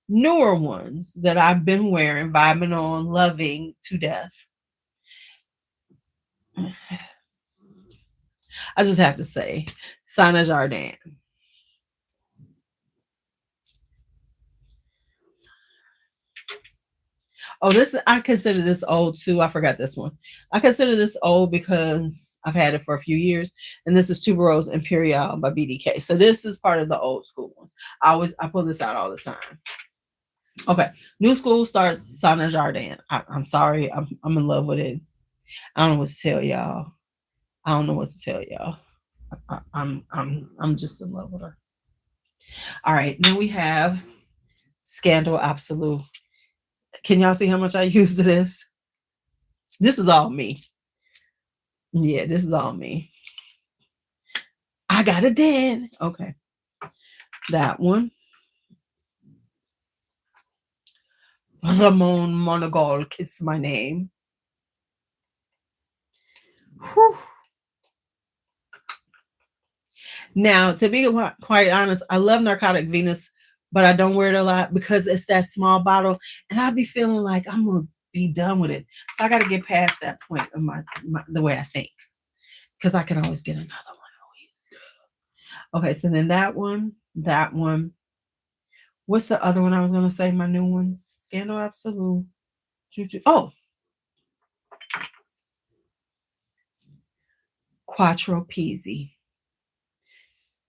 Newer ones that I've been wearing, vibing on, loving to death. I just have to say, Sana Jardin. Oh, I consider this old too. I forgot this one. I consider this old because I've had it for a few years. And this is Tuberose Imperial by BDK. So this is part of the old school ones. I pull this out all the time. Okay. New school starts Sana Jardin. I'm sorry. I'm in love with it. I don't know what to tell y'all. I'm just in love with her. All right. Then we have Scandal Absolute. Can y'all see how much I use this? This is all me. Yeah, this is all me. I got a den. Okay. That one. Ramon Monagal, Kiss My Name. Whew. Now, to be quite honest, I love Narcotic Venus, but I don't wear it a lot because it's that small bottle, and I'll be feeling like I'm gonna be done with it. So I got to get past that point of the way I think, because I can always get another one. Okay, so then that one. What's the other one I was gonna say? My new ones: Scandal Absolute. Oh, Quattro Pizzi.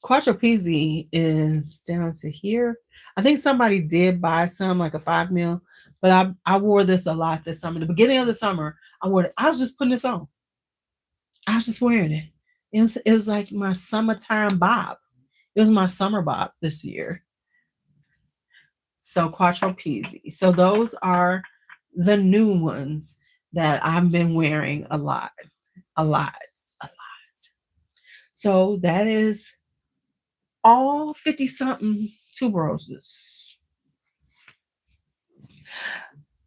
Quattro Pizzi is down to here. I think somebody did buy some, like a 5 mil, but I wore this a lot this summer. The beginning of the summer, I wore it. I was just putting this on. I was just wearing it. It was like my summertime bob. It was my summer bob this year. So Quattro Pizzi. So those are the new ones that I've been wearing a lot. So that is all 50 something tuberoses.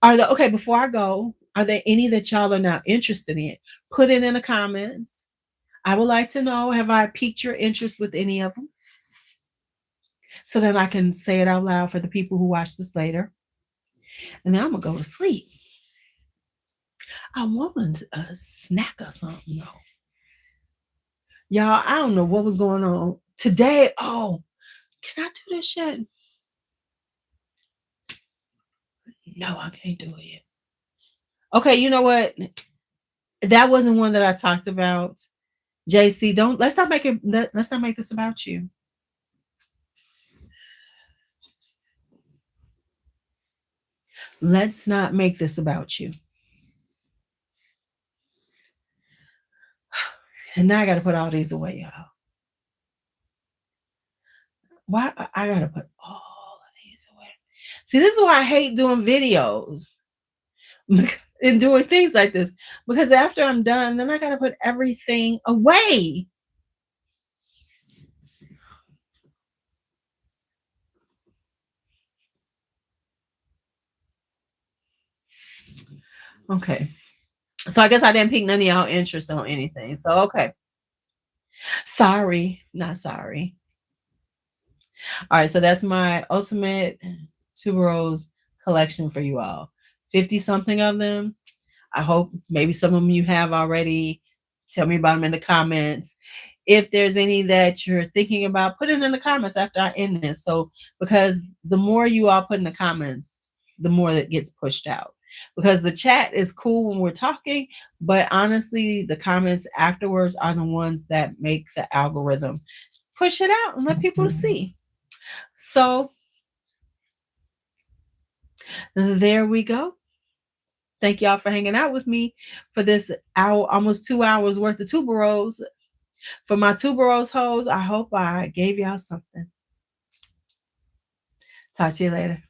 Okay, before I go, are there any that y'all are now interested in? Put it in the comments. I would like to know, have I piqued your interest with any of them? So that I can say it out loud for the people who watch this later. And then I'm going to go to sleep. I want a snack or something, though. Y'all, I don't know what was going on today. Oh, can I do this yet? No, I can't do it yet. Okay, you know what? That wasn't one that I talked about. JC, let's not make this about you. Let's not make this about you. And now I got to put all these away, y'all. Why I got to put all of these away? See, this is why I hate doing videos and doing things like this, because after I'm done, then I got to put everything away. Okay. So I guess I didn't pique none of y'all interest on anything. So, okay. Sorry, not sorry. All right. So that's my ultimate Tuberose collection for you all. 50 something of them. I hope maybe some of them you have already. Tell me about them in the comments. If there's any that you're thinking about, put it in the comments after I end this. So, because the more you all put in the comments, the more that gets pushed out. Because the chat is cool when we're talking, but honestly, the comments afterwards are the ones that make the algorithm push it out and let people see. So there we go. Thank y'all for hanging out with me for this hour, almost 2 hours worth of Tuberose. For my Tuberose hoes, I hope I gave y'all something. Talk to you later.